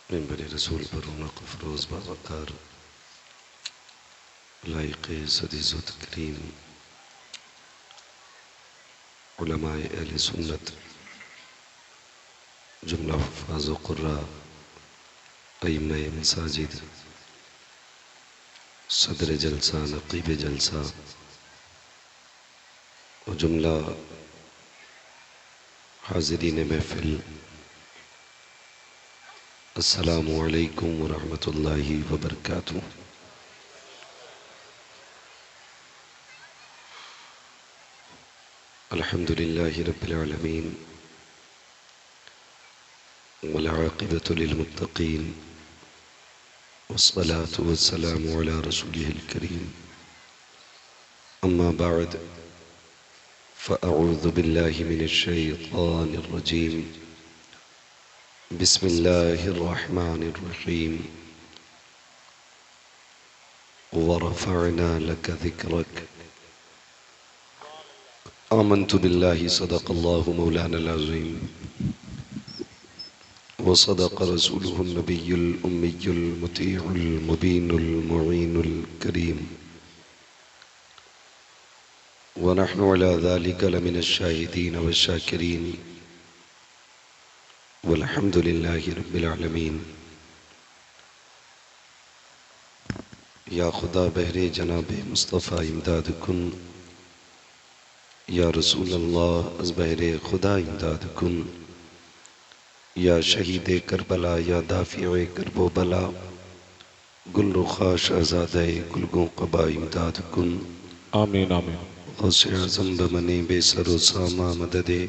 मिंबर रसूल पर रौनक फ़रोज़ बावक़ार लाइक़ सदीज़त करीम उलमाए अहले सुन्नत जुमला हुफ़्फ़ाज़ व क़ुर्रा अइम्माए मसाजिद सदर जलसा नक़ीब जलसा व जुमला हाज़िरीन महफ़िल अस्सलामु अलैकुम व रहमतुल्लाहि व बरकातुहू। अल्हम्दुलिल्लाहि रब्बिल आलमीन वल आक़िबतु लिल मुत्तक़ीन वस्सलातु वस्सलामु अला रसूलिहिल करीम अम्मा बअद फ़अऊज़ु बिल्लाहि मिनश शैतानिर रजीम बिस्मिल्लाहिर रहमानिर रहीम व रफ़अना लक ज़िक्रक आमन्तु बिल्लाहि सदक़ल्लाहु मौलानल अज़ीम व सदक़ रसूलुहुन नबियुल उम्मियुल मुतीउल मुबीनुल मुईनुल करीम व नहनु अला ज़ालिक लमिनश शाहिदीन वश्शाकिरीन वल्हम्दुलिल्लाहि रब्बिल आलमीन। या खुदा बहरे जनाबे मुस्तफ़ा इमदाद कुन, या रसूल अल्लाह अज़ बहरे खुदा इमदाद कुन, या शहीद करबला या दाफ़िए करबो बला गुल रुखा शहज़ादे गुलगो क़बा इमदाद कुन। आमीन आमीन। गौसे आज़म बमने बेसरो सामा मददे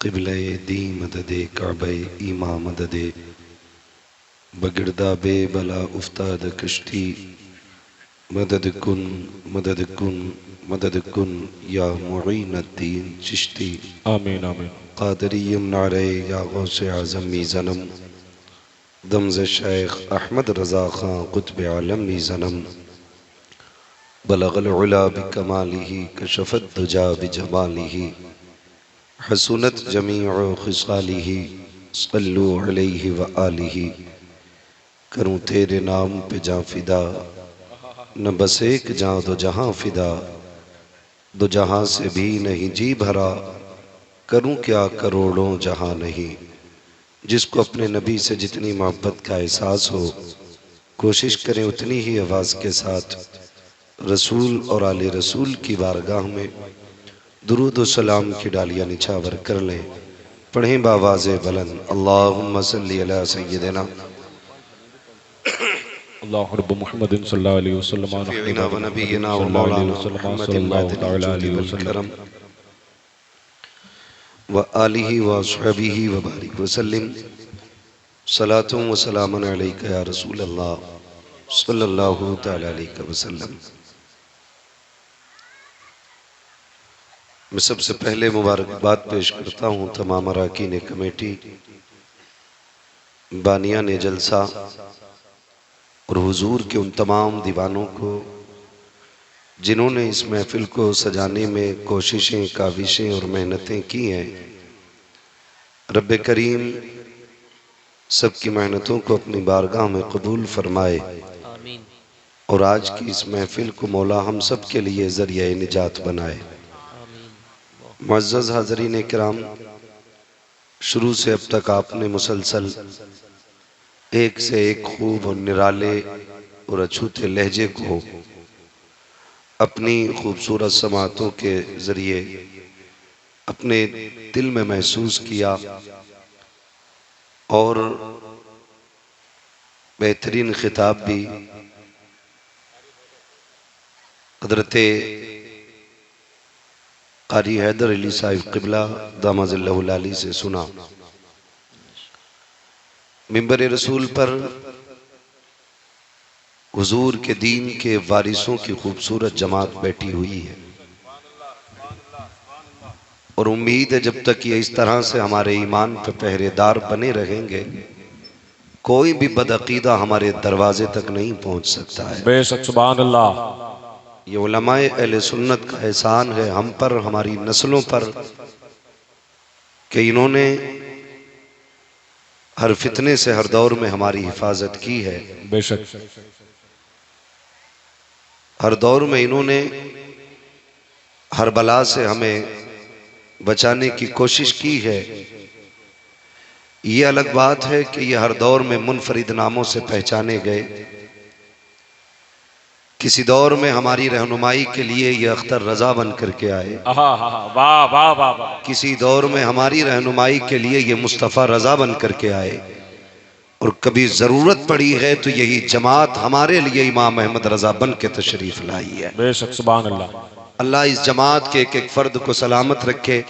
क़िबले दी मददे काबे ईमा मददे बगिरदा बे बला उफ्ताद कश्ती मदद कुन मदद कुन मदद कुन या मुईनुद्दीन चिश्ती। आमीन आमीन। क़ादरिय्यम नारे या गौसे आज़म मीज़नम दमज़ शेख अहमद रज़ा ख़ां क़ुत्ब आलम मीज़नम बलग़ल उला बिकमालिही कशफ़त दुजा बिजमालिही हसुनत जमीउ ख़िसालिही सल्लु अलैहि व आलिही। करूँ तेरे नाम पे जाँ फ़िदा न बस एक जाँ दो जहाँ फ़िदा दो जहाँ से भी नहीं जी भरा करूँ क्या करोड़ों जहाँ नहीं। जिसको अपने नबी से जितनी मोहब्बत का एहसास हो कोशिश करें उतनी ही आवाज़ के साथ रसूल और आले रसूल की बारगाह में दुरूद व सलाम की डालियाँ निछावर कर लें। पढ़ें बावाज़ बुलंद अल्लाहुम्मा सल्ली अला सय्यिदिना अल्लाहु रब्ब मुहम्मदिन सल्लल्लाहु अलैहि वसल्लम शफ़ीइना व मुहम्मदिन नबीना व सल्लल्लाहु अलैहि मौलाना वसल्लम मुहम्मदिन सल्लल्लाहु बातिनिल तआला जुद्दि अलैहि वल वसल्लम करम व आलिही व अस्हाबिही व बारिक वसल्लिम सलातुम व सलामुन अलैका या रसूल अल्लाह सल्लल्लाहु तआला अलैहि वसल्लम। मैं सबसे पहले मुबारकबाद पेश करता हूँ तमाम अरकान कमेटी, बानियान जलसा और हुजूर के उन तमाम दीवानों को जिन्होंने इस महफिल को सजाने में कोशिशें काविशें और मेहनतें की हैं। रब्बे करीम सबकी मेहनतों को अपनी बारगाह में कबूल फरमाए और आज की इस महफिल को मौला हम सब के लिए ज़रिया निजात बनाए। मुअज़्ज़ज़ हाज़रीन किराम, शुरू से अब तक आपने मुसलसल एक से एक खूब और निराले और अछूते लहजे को अपनी खूबसूरत समातों के ज़रिए अपने दिल में महसूस किया और बेहतरीन खिताब भी हज़रत क़ारी हैदर अली साहिब क़िबला दामज़िल्लहुल आली से सुना। मिंबर रसूल पर हुजूर के दीन के वारिसों की खूबसूरत जमात बैठी हुई है और उम्मीद है जब तक ये इस तरह से हमारे ईमान पर पहरेदार बने रहेंगे कोई भी बदअकीदा हमारे दरवाजे तक नहीं पहुंच सकता है। बेशक सुभान अल्लाह। ये उलमाए अहले सुन्नत का एहसान है हम पर, हमारी नस्लों पर, कि इन्होंने हर फितने से हर दौर में हमारी हिफाजत की है। बेशक। हर दौर में इन्होंने हर बला से हमें बचाने की कोशिश की है। ये अलग बात है कि ये हर दौर में मुनफरिद नामों से पहचाने गए। किसी दौर में हमारी रहनुमाई के लिए ये अख्तर रजा बन करके आए। वाह वाह वाह वाह। किसी दौर में हमारी रहनुमाई के लिए ये मुस्तफ़ा रजा बन करके आए। और कभी ज़रूरत पड़ी है तो यही जमात हमारे लिए इमाम अहमद रजा बन के तशरीफ लाई है। बेशक। सुभान अल्लाह। अल्लाह इस जमात के एक एक फ़र्द को सलामत रखे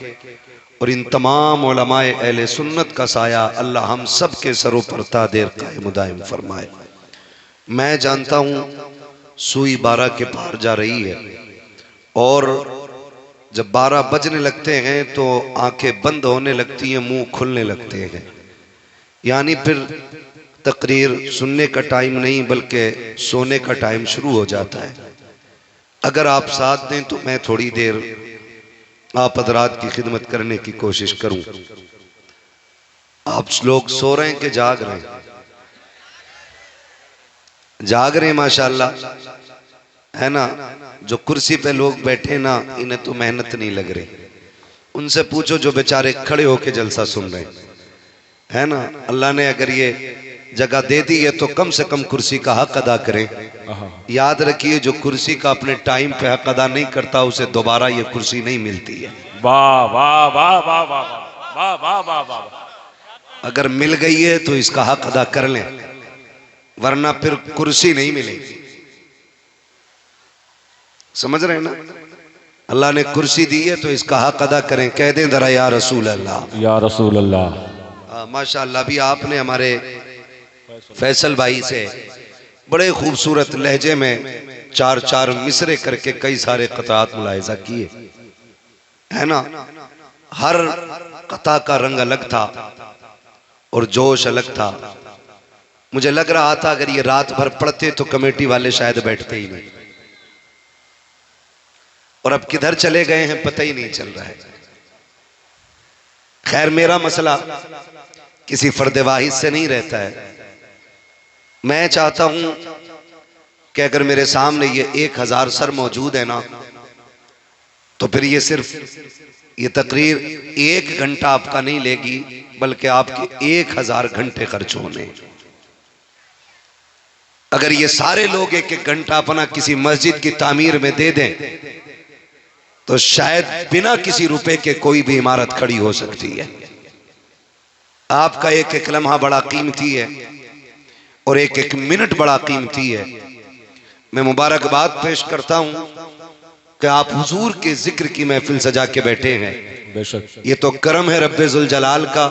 और इन तमाम उलमाए अहले सुन्नत का साया अल्लाह हम सब के सरों पर तादेर कायम दायम फरमाए। मैं जानता हूँ सुई 12 के पार जा रही है और जब 12 बजने लगते हैं तो आंखें बंद होने लगती हैं, मुंह खुलने लगते हैं। यानी फिर तकरीर सुनने का टाइम नहीं बल्कि सोने का टाइम शुरू हो जाता है। अगर आप साथ दें तो मैं थोड़ी देर आप हज़रात की खिदमत करने की कोशिश करूं। आप लोग सो रहे हैं कि जाग रहे हैं? जाग रहे हैं माशाल्लाह, है ना। जो कुर्सी पे लोग बैठे ना, इन्हें तो मेहनत नहीं लग रही। उनसे पूछो जो बेचारे खड़े होके जलसा सुन रहे हैं, है ना। अल्लाह ने अगर ये जगह दे दी है तो कम से कम कुर्सी का हक अदा करें। याद रखिए जो कुर्सी का अपने टाइम पे हक अदा नहीं करता उसे दोबारा ये कुर्सी नहीं मिलती है। वाह वाह वाह वाह वाह वाह वाह वाह वाह। अगर मिल गई है तो इसका हक अदा कर लें, वरना फिर कुर्सी नहीं मिलेगी। समझ रहे हैं ना। अल्लाह ने कुर्सी दी है तो इसका हक अदा करें। कह दें जरा या रसूल अल्लाह, या रसूल अल्लाह। माशाअल्लाह। अभी आपने हमारे फैसल भाई से बड़े खूबसूरत लहजे में 4-4 मिसरे करके कई सारे कतात मुलाहिजा किए, है ना। हर कता का रंग अलग था और जोश अलग था। मुझे लग रहा था अगर ये रात भर पढ़ते तो कमेटी वाले शायद बैठते ही नहीं। और अब किधर चले गए हैं पता ही नहीं चल रहा है। खैर मेरा मसला किसी फर्द वाहिद से नहीं रहता है। मैं चाहता हूं कि अगर मेरे सामने ये 1000 सर मौजूद है ना, तो फिर ये सिर्फ ये तकरीर 1 घंटा आपका नहीं लेगी बल्कि आपके 1000 घंटे खर्च होने। अगर ये सारे लोग 1-1 घंटा अपना किसी मस्जिद की तामीर में दे दें तो शायद बिना किसी रुपए के कोई भी इमारत खड़ी हो सकती है। आपका 1-1 लम्हा बड़ा कीमती है और 1-1 मिनट बड़ा कीमती है। मैं मुबारकबाद पेश करता हूं कि आप हुजूर के जिक्र की महफिल सजा के बैठे हैं। बेशक। ये तो करम है रब्बे जुल जलाल का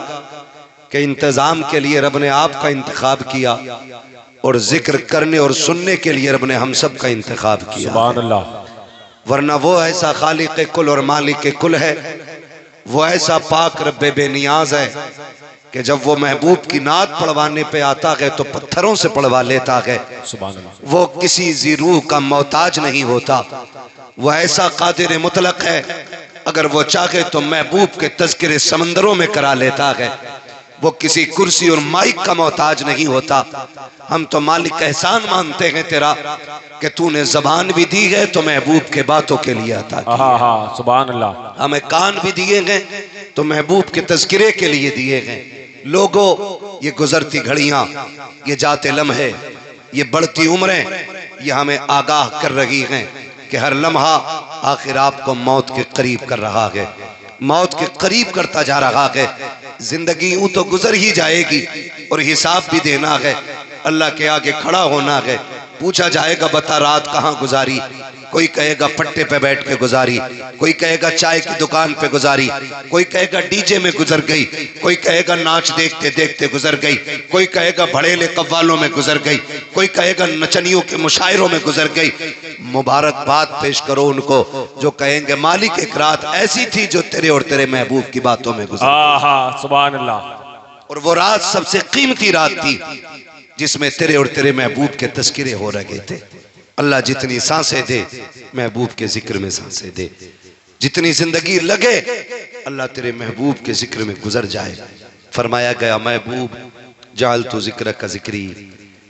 कि इंतजाम के लिए रब ने आपका इंतखाब किया और जिक्र करने और सुनने के लिए रब ने हम सब का इंतखाब किया। सुभान अल्लाह। वरना वो ऐसा खालिक कुल और मालिक कुल है, वो ऐसा पाक रब्बे बेनियाज है कि जब वो महबूब की नात पढ़वाने पे आता है तो पत्थरों से पढ़वा लेता है। सुभान अल्लाह। वो किसी ज़िरूह का मोहताज नहीं होता। वो ऐसा कादिर मुतलक है, अगर वो चाहे तो महबूब के तज़किरे समंदरों में करा लेता है। वो किसी कुर्सी और माइक का मोहताज नहीं होता। हम तो मालिक का एहसान मानते हैं तेरा कि तूने जबान भी दी है तो महबूब के बातों के लिए अता की। सुभान अल्लाह। हमें कान भी दिए गए तो महबूब के तज़किरे के लिए दिए गए। लोगों, ये गुजरती घड़ियां, ये जाते लम्हे, ये बढ़ती उम्रें, ये हमें आगाह कर रही हैं कि हर लम्हा आखिर आपको मौत के करीब कर रहा है, मौत के करीब करता जा रहा है। जिंदगी यूं तो गुजर ही जाएगी और हिसाब भी देना है, अल्लाह के आगे खड़ा होना है। पूछा जाएगा बता रात कहाँ गुजारी, कोई कहेगा पट्टे पे बैठ के गुजारी, कोई कहेगा चाय की दुकान पे गुजारी, कोई कहेगा डीजे में गुजर गई, कोई कहेगा नाच देखते देखते गुजर गई, कोई कहेगा भड़ेले कव्वालों में गुजर गई, कोई कहेगा नचनियों के मुशायरों में गुजर गई। मुबारकबाद पेश करो उनको जो कहेंगे मालिक एक रात ऐसी थी जो तेरे और तेरे महबूब की बातों में गुजर गई। सुभान अल्लाह। और वो रात सबसे कीमती रात थी जिसमें तेरे और तेरे महबूब के तज़किरे हो रहे थे। अल्लाह जितनी सांसें दे महबूब के जिक्र में सांसें दे, जितनी जिंदगी लगे अल्लाह तेरे महबूब के जिक्र में गुजर जाए। फरमाया गया महबूब जाल तो जिक्र का जिक्री,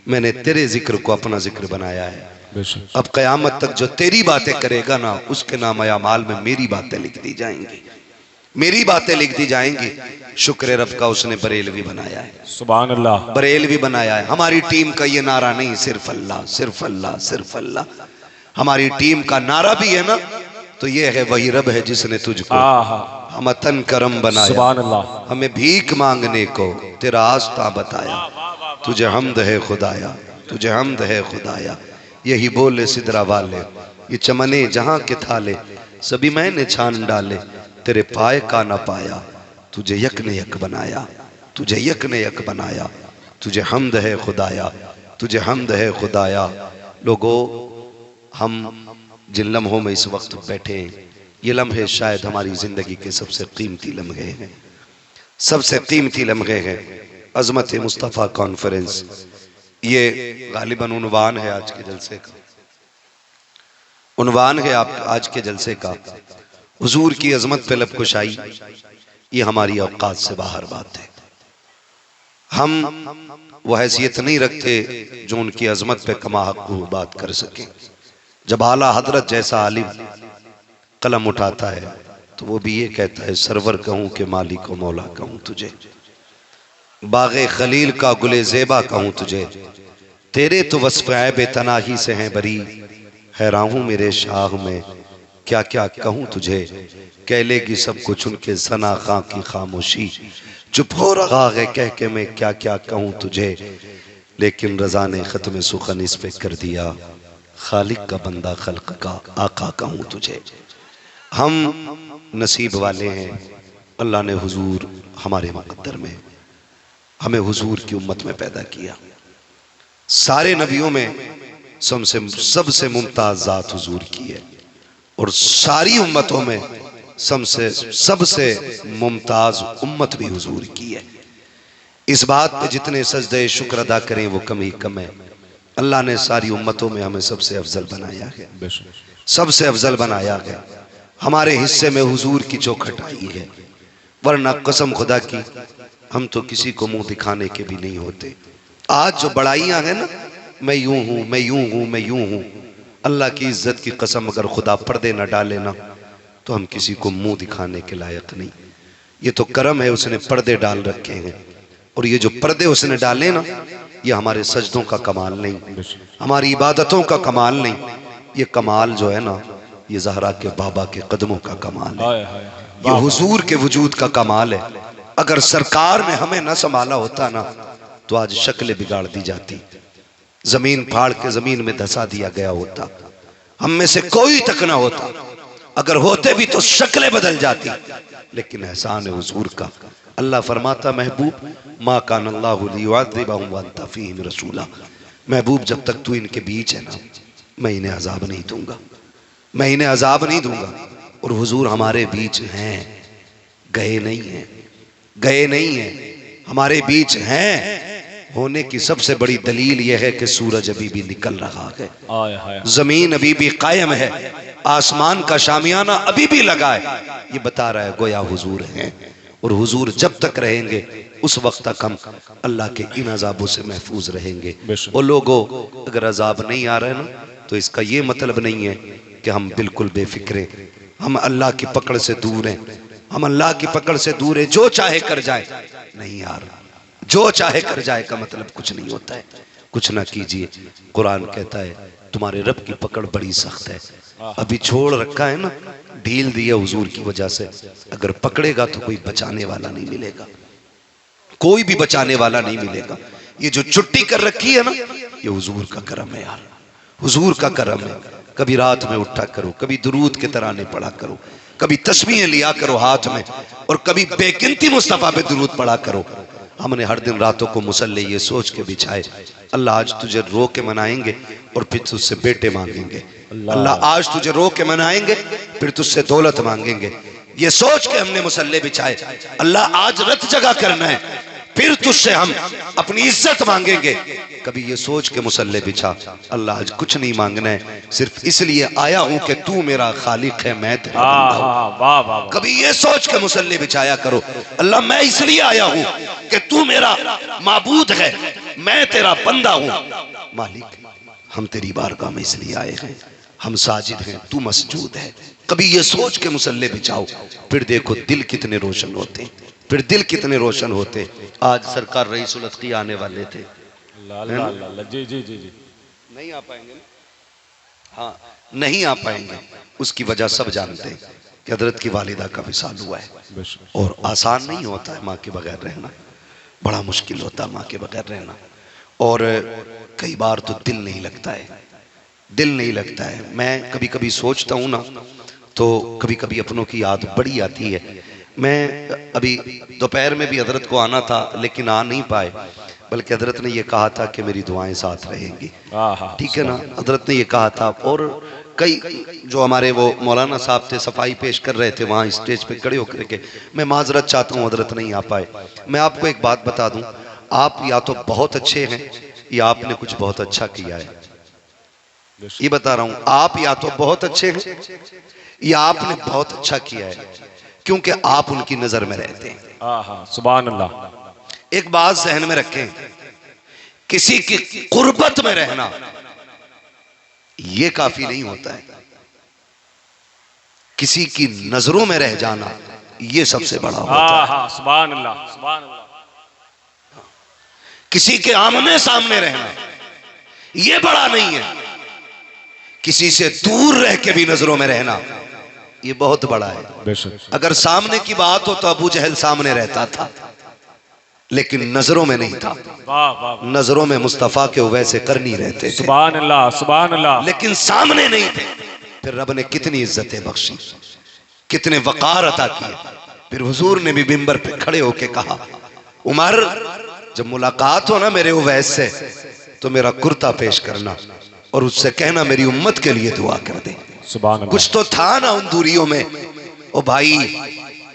मैंने तेरे जिक्र को अपना जिक्र बनाया है। अब कयामत तक जो तेरी बातें करेगा ना, उसके नाम अमाल में मेरी बातें लिख दी जाएंगी, मेरी बातें लिख दी जाएंगी। शुक्र रब का उसने बरेलवी बनाया है, सुभान अल्लाह, बरेलवी बनाया है। हमारी टीम का ये नारा नहीं, सिर्फ अल्लाह, सिर्फ अल्लाह, सिर्फ अल्लाह। हमारी टीम का नारा भी है ना, तो ये है वही रब है जिसने तुझको हम तन करम बनाया, सुभान अल्लाह, हमें भीख मांगने को तेरा आस्था बताया। तुझे हमद है खुदाया, तुझे हमद है खुदाया। यही बोले सिदरा वाले, ये चमने जहां के थाले, सभी मैंने छान डाले, तेरे पाए का न पाया। तुझे यक ने यक बनाया, तुझे यक ने यक बनाया। तुझे हमद है खुदाया, तुझे हमद है खुदाया। लोगो, हम जिन लम्हों में इस वक्त बैठे हैं, ये लम्हे शायद हमारी जिंदगी के सबसे कीमती लम्हे हैं, सबसे कीमती लम्हे हैं। अजमत मुस्तफ़ा कॉन्फ्रेंस, ये गालिबन उन्वान है आज के जलसे का, उन्वान है आप आज के जलसे का। हुजूर की अजमत पे लब कुशाई, ये हमारी औकात से बाहर बात है। हम वो हैसियत नहीं रखते जो उनकी अजमत पे कमा हक़ बात कर सके। जब आला हजरत जैसा आलिम कलम उठाता है तो वो भी ये कहता है, सरवर कहूं कि मालिक व मौला कहूं तुझे, बाग़े खलील का गुले ज़ेबा कहूं तुझे, तेरे तो वस्फ़ ऐब तनाही से हैं बरी, हैरान हूं मेरे शाह में क्या क्या कहूं तुझे। कह लेगी सब कुछ उनके सना खां की खामोशी, चुप हो रहा है कह के मैं क्या क्या कहूं तुझे। लेकिन रज़ा ने ख़त्म सुखन इस पे कर दिया, खालिक का बंदा खल्क का आका कहूं तुझे। हम नसीब वाले हैं, अल्लाह ने हुजूर हमारे मुक़द्दर में हमें हुजूर की उम्मत में पैदा किया। सारे नबियों में सबसे मुमताज जात हुजूर की है, और सारी उम्मतों में सबसे मुमताज उम्मत भी हुजूर की है। इस बात पे जितने सजदे शुक्र अदा करें वो कम ही कम है। अल्लाह ने सारी उम्मतों में हमें सबसे अफजल बनाया है, सबसे अफजल बनाया है। हमारे हिस्से में हुजूर की चौखट आई है, वरना कसम खुदा की हम तो किसी को मुंह दिखाने के भी नहीं होते। आज जो बड़ाइयां हैं ना, मैं यूं हूं, मैं यूं हूं, मैं यूं हूं, अल्लाह की इज्जत की कसम अगर खुदा पर्दे न डाले ना, तो हम किसी को मुंह दिखाने के लायक नहीं। ये तो करम है, उसने पर्दे डाल रखे हैं, और ये जो पर्दे उसने डाले ना, ये हमारे सजदों का कमाल नहीं, हमारी इबादतों का कमाल नहीं, ये कमाल जो है ना, ये ज़हरा के बाबा के कदमों का कमाल है, ये हुजूर के वजूद का कमाल है। अगर सरकार ने हमें न संभाला होता ना, तो आज शक्लें बिगाड़ दी जाती, जमीन फाड़ के जमीन में धसा दिया गया होता, हम में से कोई तक ना होता। अगर होते भी तो शक्लें बदल जाती। लेकिन एहसान है हुजूर का। अल्लाह फरमाता, महबूब मा कान अल्लाहु लियुअज़्ज़िबहुम व अंत फ़ीहिम रसूला, महबूब जब तक तू इनके बीच है ना, मैं इन्हें अजाब नहीं दूंगा, मैं इन्हें अजाब नहीं दूंगा। और हुजूर हमारे बीच हैं, गए नहीं हैं, गए नहीं हैं, हमारे बीच हैं। होने की सबसे बड़ी दलील यह है कि सूरज अभी भी निकल रहा है, जमीन अभी भी कायम है, आसमान का शामियाना अभी भी लगा है। ये बता रहा है गोया हुजूर हैं, और हुजूर जब तक रहेंगे उस वक्त तक हम अल्लाह के इन अजाबों से महफूज रहेंगे। और लोगों, अगर अजाब नहीं आ रहे ना, तो इसका ये मतलब नहीं है कि हम बिल्कुल बेफिक्रे, हम अल्लाह की पकड़ से दूर हैं, हम अल्लाह की पकड़ से दूर है, जो चाहे कर जाए। नहीं यार, जो चाहे कर जाए का मतलब कुछ नहीं होता है। कुछ ना कीजिए, कुरान कहता है तुम्हारे रब की पकड़ बड़ी सख्त है। अभी छोड़ रखा है ना, ढील दी है हुजूर की वजह से। अगर पकड़ेगा तो कोई बचाने वाला नहीं मिलेगा, कोई भी बचाने वाला नहीं मिलेगा। ये जो छुट्टी कर रखी है ना, ये हुजूर का करम है यार, हुजूर का करम है। कभी रात में उठा करो, कभी दुरूद के तराने पढ़ा करो, कभी तस्बीहें लिया करो हाथ में, और कभी बेगिनती मुस्तफा पे दुरूद पढ़ा करो। हमने हर दिन रातों को मुसल्ले ये सोच के बिछाए, अल्लाह आज तुझे रो के मनाएंगे और फिर तुझसे बेटे मांगेंगे, अल्लाह आज तुझे रो के मनाएंगे फिर तुझसे दौलत मांगेंगे। ये सोच के हमने मुसल्ले बिछाए, अल्लाह आज रत जगह करना है, फिर तुझसे हम अपनी इज्जत मांगेंगे। कभी ये सोच के मुसल्ले बिछा, अल्लाह आज कुछ नहीं मांगना है, सिर्फ इसलिए आया हूं कि तू मेरा खालिक है, मैं तेरा बंदा हूं। कभी ये सोच के मुसल्ले बिछाया करो, अल्लाह मैं इसलिए आया हूं कि तू मेरा माबूद है, मैं तेरा बंदा हूं। मालिक हम तेरी बारगाह में इसलिए आए हैं, हम साजिद हैं, तू मसजूद है। कभी ये सोच के मुसल्ले बिछाओ, फिर देखो दिल कितने रोशन होते, फिर दिल कितने रोशन होते। आज सरकार रईसुल अत्की आने वाले थे, जी जी जी जी, नहीं आ पाएंगे ना? हाँ नहीं आ पाएंगे। उसकी वजह सब जानते हैं कि हजरत की वालिदा का विसाल हुआ है और आसान नहीं होता है माँ के बगैर रहना, बड़ा मुश्किल होता है माँ के बगैर रहना। और कई बार तो दिल नहीं लगता है, दिल नहीं लगता है। मैं कभी कभी सोचता हूँ ना तो कभी कभी अपनों की याद बड़ी आती है। मैं अभी दोपहर में भी हजरत को आना था लेकिन आ नहीं पाए, बल्कि हजरत ने ये कहा था कि मेरी दुआएं साथ रहेंगी, ठीक है ना? हजरत ने ये कहा था। और कई जो हमारे वो मौलाना साहब थे सफाई पेश कर रहे थे वहाँ स्टेज पे खड़े होकर के, मैं माजरत चाहता हूँ हजरत नहीं आ पाए। मैं आपको एक बात बता दूं, आप या तो बहुत अच्छे हैं या आपने कुछ बहुत अच्छा किया है। ये बता रहा हूँ, आप या तो बहुत अच्छे हैं या आपने बहुत अच्छा किया है, क्योंकि आप उनकी नजर में रहते हैं। सुभान अल्लाह। एक बात जहन में रखें, किसी की कुर्बत में रहना ये काफी नहीं होता है, किसी की नजरों में रह जाना ये सबसे बड़ा होता है। सुभान अल्लाह, सुभान अल्लाह। किसी के आमने सामने रहना ये बड़ा नहीं है, किसी से दूर रह के भी नजरों में रहना ये बहुत बड़ा है। अगर सामने की बात हो तो अबू जहल सामने रहता था लेकिन नजरों में नहीं था। नजरों में मुस्तफा के वैसे कर नहीं रहते थे, सुभान अल्लाह, सुभान अल्लाह, लेकिन सामने नहीं थे। फिर रब ने कितनी इज्जतें बख्शी, कितने वकार अता किए। फिर हुजूर ने भी मिंबर पे खड़े होके कहा, उमर जब मुलाकात हो ना मेरे उवैस से तो मेरा कुर्ता पेश करना और उससे कहना मेरी उम्मत के लिए दुआ कर दे। सुभान अल्लाह। कुछ तो था ना उन दूरियों में। ओ भाई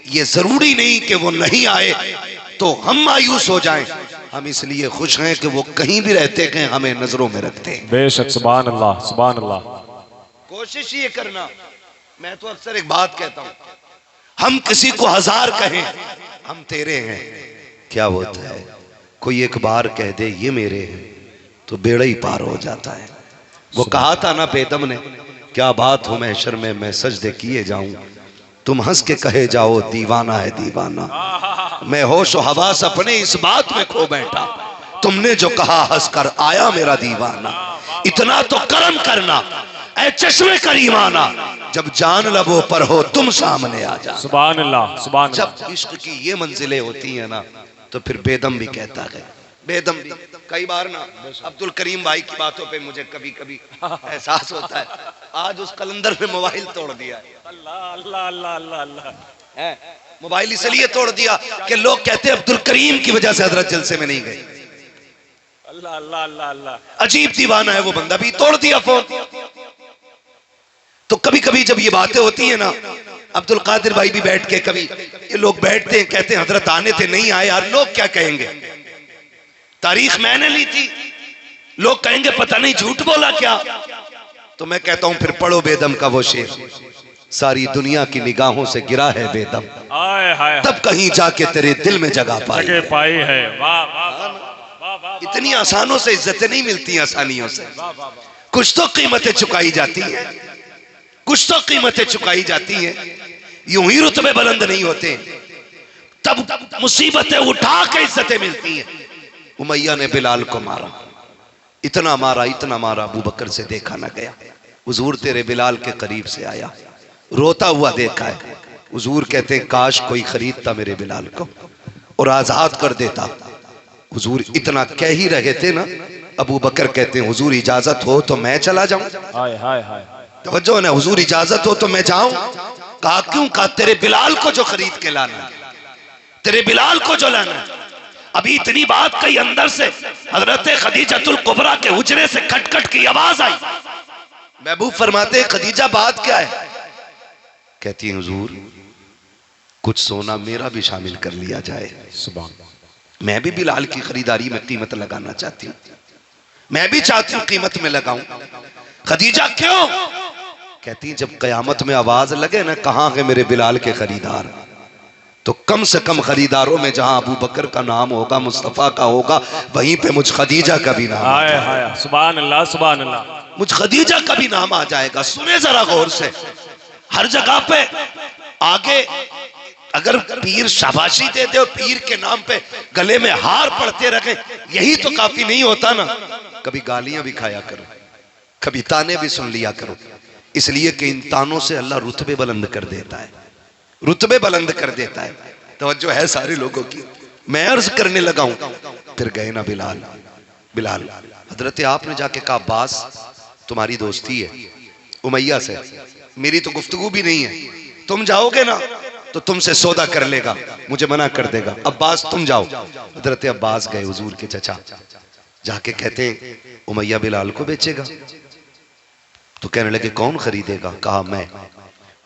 ये जरूरी नहीं कि वो नहीं आए तो हम मायूस हो जाएं, हम इसलिए खुश हैं कि वो कहीं भी रहते हैं हमें नजरों में रखते हैं। बेशक, सुभान अल्लाह, सुभान अल्लाह। कोशिश ये करना, मैं तो अक्सर एक बात कहता हूं, हम किसी को 1000 कहें हम तेरे हैं, क्या होता है कोई एक बार कह दे ये मेरे हैं तो बेड़ा ही पार हो जाता है। वो कहा था ना बेदम ने, क्या बात हो महशर में मैं सजदे किए जाऊं, तुम हंस के कहे जाओ दीवाना है दीवाना, मैं होश हवास अपने इस बात में खो बैठा, तुमने जो कहा हंसकर आया मेरा दीवाना। इतना तो करम करना ऐ चश्मे करीमाना, जब जान लबों पर हो तुम सामने आ जा। सुभान अल्लाह, सुभान अल्लाह। जब इश्क की ये मंजिलें होती हैं ना तो फिर बेदम भी कहता है, बेदम भी। कई बार ना अब्दुल करीम भाई की बातों पे मुझे कभी कभी एहसास होता है, आज उस कलंदर ने मोबाइल तोड़ दिया है। अल्लाह अल्लाह अल्लाह अल्लाह अल्लाह। मोबाइल इसलिए तोड़ दिया कि लोग कहते हैं अब्दुल करीम की वजह से हजरत जलसे में नहीं गए। अल्लाह अल्लाह अल्लाह अल्लाह। अजीब दीवाना है वो बंदा, भी तोड़ दिया फोन। तो कभी कभी जब ये बातें होती है ना, अब्दुल कादिर भाई भी बैठ के, कभी ये लोग बैठते हैं कहते हैं हजरत आने थे नहीं आए, यार लोग क्या कहेंगे, तारीख मैंने ली थी, लोग कहेंगे पता नहीं झूठ बोला क्या। तो मैं कहता हूं फिर पढ़ो बेदम का वो शेर, सारी दुनिया की निगाहों से गिरा है बेदम, तब कहीं जाके तेरे दिल में जगह पाई है। वाह वाह। इतनी आसानों से इज्जतें नहीं मिलती, आसानियों से कुछ तो कीमतें चुकाई जाती हैं, कुछ तो कीमतें चुकाई जाती हैं। यूं ही रुतबे बुलंद नहीं होते, तब मुसीबतें उठा के इज्जतें मिलती हैं। उमैया ने बिलाल को मारा, इतना मारा इतना मारा, अबू बकर से देखा ना गया। हुजूर तेरे बिलाल के करीब से आया, रोता हुआ देखा है। हुजूर कहते हैं काश कोई खरीदता मेरे बिलाल को और आजाद कर देता। हुजूर इतना कह ही रहे थे ना, अबू बकर कहते हैं हुजूर इजाजत हो तो मैं चला जाऊं। हाय हाय हाय। तवज्जो ना, हुजूर इजाजत हो तो मैं जाऊं। कहा क्यों? कहा तेरे बिलाल को जो खरीद के लाना, तेरे बिलाल को जो लाना। अभी इतनी बात कही, अंदर से हजरत खदीजतुल कुबरा के हुजरे से खटखट की आवाज आई। महबूब फरमाते खदीजा बात क्या है? कहती है हुजूर कुछ सोना मेरा भी शामिल कर लिया जाए, मैं भी बिलाल की खरीदारी में कीमत लगाना चाहती हूँ, मैं भी चाहती हूँ कीमत में लगाऊं। खदीजा क्यों? कहती जब कयामत में आवाज लगे ना कहाँ है मेरे बिलाल के खरीदार, तो कम से कम खरीदारों में जहां अबू बकर का नाम होगा, मुस्तफ़ा का होगा, वहीं पे मुझ खदीजा का भी नाम आ जाएगा। सुभान अल्लाह, सुभान अल्लाह। मुझ खदीजा का भी नाम आ जाएगा। सुने जरा गौर से, हर जगह पे आगे अगर पीर शाबाशी देते और पीर के नाम पे गले में हार पड़ते रखे, यही तो काफी नहीं होता ना। कभी गालियां भी खाया करो, कभी ताने भी सुन लिया करो, इसलिए कि इन तानों से अल्लाह रुतबे बुलंद कर देता है, रुतबे बुलंद कर देता है। तवज्जो है सारे लोगों की। मैं अर्ज करने लगा हूं, फिर गए ना बिलाल। बिलाल हजरत आपने जाके कहा, अब्बास तुम्हारी दोस्ती है उमैया से, मेरी तो गुफ्तगू भी नहीं है, तुम जाओगे ना तो तुमसे सौदा कर लेगा, मुझे मना कर देगा। अब्बास तुम जाओ। हजरत अब्बास गए हुजूर के चचा, जाके कहते हैं उमैया बिलाल को बेचेगा। तो कहने लगे कौन खरीदेगा? कहा मैं।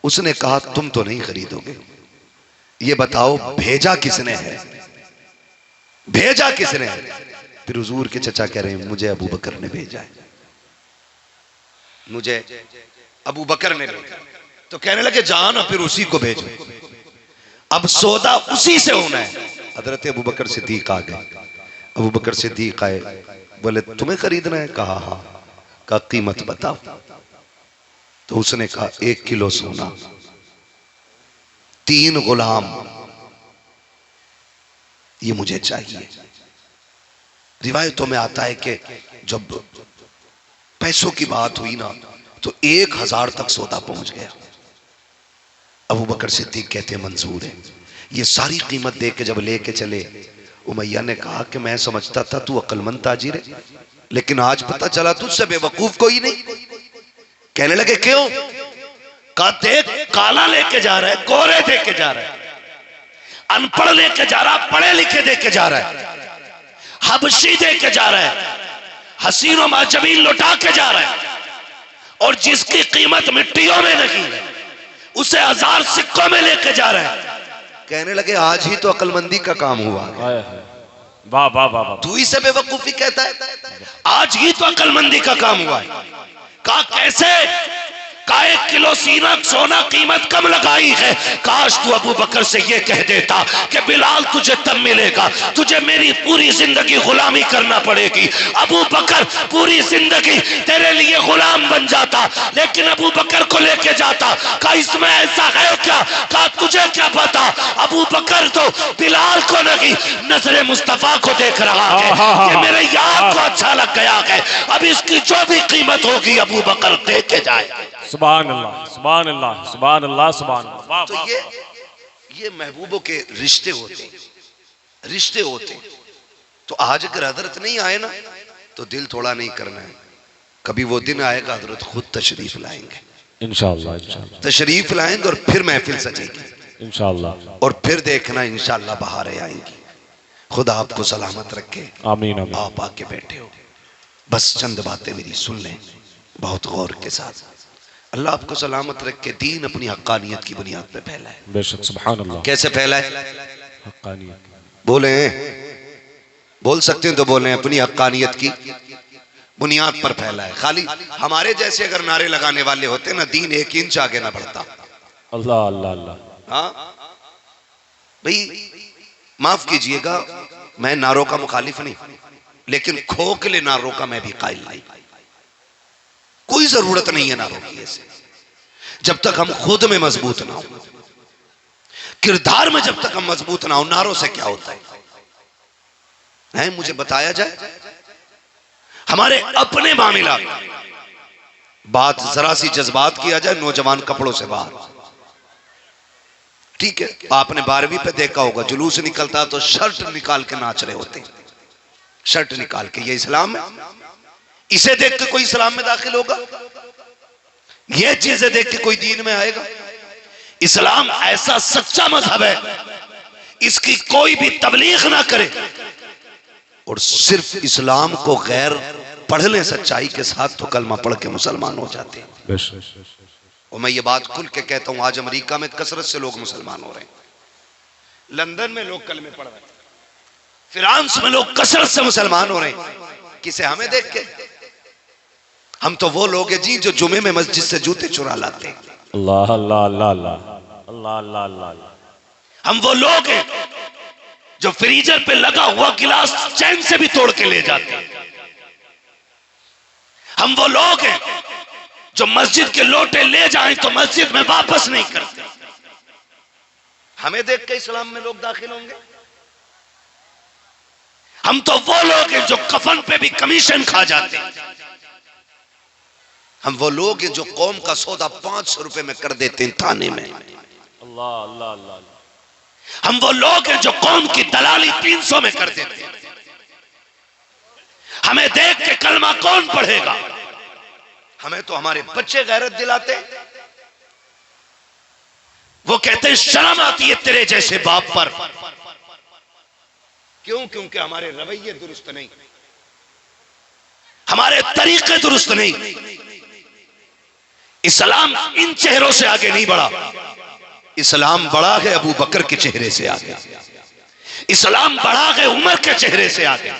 उसने कहा तुम तो नहीं खरीदोगे, ये बताओ भेजा किसने है, भेजा किसने है? फिर हुजूर के चचा कह रहे हैं मुझे अबू बकर ने भेजा है, मुझे अबू बकर ने भेजा। तो कहने लगे जाओ ना फिर उसी को भेजो, अब सौदा उसी से होना है। हजरत अबू बकर सिद्दीक आ गए। अबू बकर सिद्दीक आए, बोले तुम्हें खरीदना है? कहा हाँ। कहा कीमत बताओ। तो उसने कहा 1 किलो सोना, 3 गुलाम, ये मुझे चाहिए। रिवायतों में आता है कि जब पैसों की बात हुई ना तो 1000 तक सौदा पहुंच गया। अबू बकर सिद्दीक कहते हैं मंजूर है। ये सारी कीमत दे के जब लेके चले, उमैया ने कहा कि मैं समझता था तू अक्लमंद ताजिर है, लेकिन आज पता चला तुझसे बेवकूफ कोई नहीं। कहने लगे क्यों? कहा देख, काला लेके जा रहा है, गोरे देके जा रहा है, अनपढ़ लेके जा रहा, पढ़े लिखे देके जा रहा है, हबशी देके जा रहा है, हसीन और माजमीन लुटा के जा रहा है, और जिसकी कीमत मिट्टियों में नहीं है उसे 1000 सिक्कों में लेके जा रहा है। कहने लगे आज ही तो अक्लमंदी का काम हुआ। वाह वाह वाह। तू इसे बेवकूफी कहता है? आज ही तो अक्लमंदी का काम हुआ है। कहा कैसे? का 1 किलो सीना सोना कीमत कम लगाई है। काश तू अबू बकर से ये कह देता कि बिलाल तुझे तब मिलेगा, तुझे मेरी पूरी जिंदगी गुलामी करना पड़ेगी। अबू बकर पूरी जिंदगी तेरे लिए गुलाम बन जाता, लेकिन अबू बकर को लेके जाता। का इसमें ऐसा है क्या? का तुझे क्या पता? अबू बकर तो बिलाल को नहीं, नजरे मुस्तफा को देख रहा है कि मेरे यार को अच्छा लग गया है, अब इसकी जो भी कीमत होगी अबू बकर दे के जाए। सुभान अल्लाह, सुभान अल्लाह, सुभान अल्लाह, सुभान अल्लाह। तो ये महबूबों के रिश्ते होते, रिश्ते होते। तो आज अगर हजरत नहीं आए ना तो दिल थोड़ा नहीं करना है, कभी वो दिन आएगा हजरत खुद तशरीफ लाएंगे इंशाअल्लाह, इंशाअल्लाह तशरीफ लाएंगे और फिर महफिल सजेगी इंशाअल्लाह, और फिर देखना इंशाअल्लाह बहारें आएंगी। खुदा आपको सलामत रखे। आमीन आमीन। आप आके बैठे हो, बस चंद बातें मेरी सुन लें बहुत गौर के साथ। अल्लाह आपको सलामत रख के दीन अपनी हक्कानियत की बुनियाद पे फैला है। बेशक, सुभान अल्लाह। कैसे फैला है? हक्कानियत। बोले, बोल सकते हैं तो बोले। अपनी हक्कानियत की बुनियाद पर फैला है। खाली हमारे जैसे अगर नारे लगाने वाले होते ना, दीन 1 इंच आगे ना बढ़ता। अल्लाह अल्लाह अल्लाह। हाँ भाई माफ कीजिएगा, मैं नारों का मुखालिफ नहीं, लेकिन खोखले नारों का मैं भी कायल नहीं। कोई जरूरत नहीं है नारों की ऐसे, जब तक हम खुद में मजबूत ना हो, किरदार में जब तक हम मजबूत ना हो। नारों से क्या होता है मुझे बताया जाए। हमारे अपने मामला, बात जरा सी जज्बात किया जाए, नौजवान कपड़ों से बाहर। ठीक है, आपने 12वीं पे देखा होगा, जुलूस निकलता तो शर्ट निकाल के नाच रहे होते, शर्ट निकाल के। ये इस्लाम है? इसे देख के कोई इस्लाम में दाखिल होगा? ये चीजें देख के कोई दीन में आएगा? इस्लाम ऐसा सच्चा मजहब है, इसकी कोई भी तबलीग ना करे और सिर्फ इस्लाम को गैर पढ़ ले सच्चाई के साथ तो कलमा पढ़ के मुसलमान हो जाते हैं। और मैं ये बात खुल के कहता हूं, आज अमेरिका में कसरत से लोग मुसलमान हो रहे हैं, लंदन में लोग कलमे पढ़ रहे हैं, फ्रांस में लोग कसरत से मुसलमान हो रहे हैं। किसे? हमें देख के। हम तो वो लोग हैं जी जो जुमे में मस्जिद से जूते चुरा लाते हैं। अल्लाह अल्लाह अल्लाह अल्लाह अल्लाह अल्लाह अल्लाह। हम वो लोग हैं जो फ्रीजर पे लगा हुआ गिलास चैन से भी तोड़ के ले जाते हैं। हम वो लोग हैं जो मस्जिद के लोटे ले जाएं तो मस्जिद में वापस नहीं करते। हमें देख के इस्लाम में लोग दाखिल होंगे? हम तो वो लोग हैं जो कफन पे भी कमीशन खा जाते हैं। हम वो लोग हैं जो कौम का सौदा 500 रुपए में कर देते हैं थाने में। अल्लाह अल्लाह अल्लाह। हम वो लोग हैं जो कौम की दलाली 300 में कर देते हैं। हमें देख के कलमा कौन पढ़ेगा? हमें तो हमारे बच्चे गैरत दिलाते। वो कहते हैं शर्म आती है तेरे जैसे बाप पर। क्यों? क्योंकि हमारे रवैये दुरुस्त नहीं, हमारे तरीके दुरुस्त नहीं। इस्लाम इन चेहरों से आगे नहीं बढ़ा। इस्लाम बढ़ा है अबू बकर के चेहरे से आगे। इस्लाम बढ़ा है उमर के चेहरे से आगे।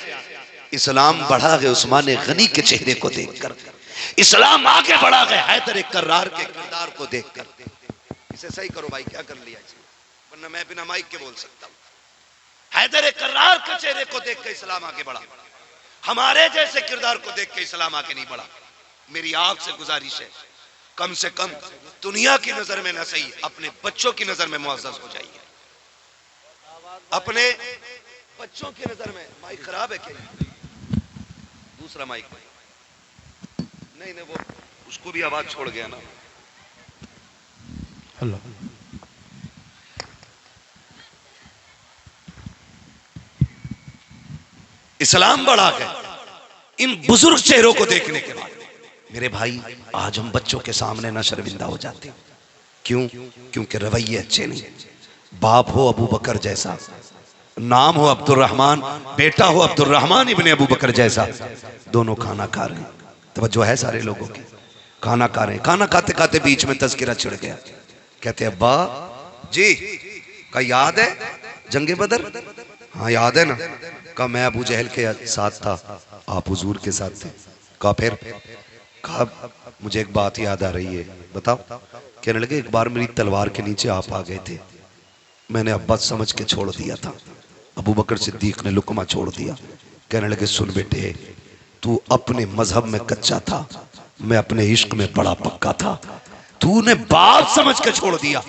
इस्लाम बढ़ा है उस्मान गनी के चेहरे को देखकर। इस्लाम आगे बढ़ा है हैदर कर्रार के किरदार को देखकर। इसे सही करो भाई, क्या कर लिया इसे, वरना मैं बिना माइक के बोल सकता हूं। हैदर कर्रार के चेहरे को देख के इस्लाम आगे बढ़ा। हमारे जैसे किरदार को देख के इस्लाम आगे नहीं बढ़ा। मेरी आंख से गुजारिश है, कम से कम दुनिया की नजर में न सही, अपने बच्चों की नजर में मुअज़्ज़ज़ हो जाइए। अपने बच्चों की नजर में। माइक खराब है क्या? दूसरा माइक नहीं, वो उसको भी आवाज छोड़ गया ना। हेलो, इस्लाम बढ़ा है इन बुजुर्ग चेहरों को देखने के बाद। मेरे भाई, आज हम बच्चों के सामने ना शर्मिंदा हो जाते। क्यों? क्योंकि रवैये अच्छे नहीं। बाप हो अबू बकर जैसा, नाम हो अब्दुर्रहमान, बेटा हो अब्दुर्रहमान इब्ने अबू बकर जैसा, दोनों खाना खा रहे हैं। तवज्जो है सारे लोगों की? खाना खा रहे हैं। खाना खाते खाते बीच में तज़किरा छिड़ गया। कहते अब्बा जी का याद है जंगे बदर? हाँ याद है ना। कहा मैं अबू जहल के साथ था, आप हुजूर के साथ थे। कहा फिर? कहा मुझे एक बात याद आ रही है, बताओ। कहने लगे एक बार मेरी तलवार के नीचे आप आ गए थे, मैंने अब्बा समझ के छोड़ दिया था। अबू बकर सिद्दीक ने लुकमा छोड़ दिया। कहने लगे सुन बेटे, तू अपने मजहब में कच्चा था, मैं अपने इश्क में बड़ा पक्का था। तूने बाप समझ के छोड़ दिया।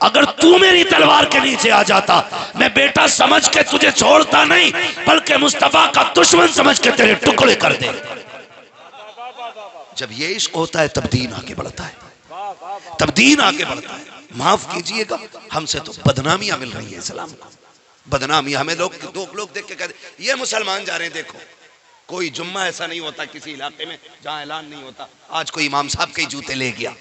अगर तू मेरी तलवार के नीचे आ जाता, मैं बेटा समझ के तुझे छोड़ता नहीं, बल्कि मुस्तफा का दुश्मन समझ के तेरे टुकड़े कर दे। जब ये इश्क होता है तब दीन आगे बढ़ता है, तब दीन आगे बढ़ता है। माफ कीजिएगा, हमसे तो बदनामियां मिल रही है इस्लाम को, बदनामियां। हमें दो लोग देख के कहते ये मुसलमान जा रहे हैं। देखो, कोई जुम्मा ऐसा नहीं होता किसी इलाके में जहां ऐलान नहीं होता, आज कोई इमाम साहब के जूते ले गया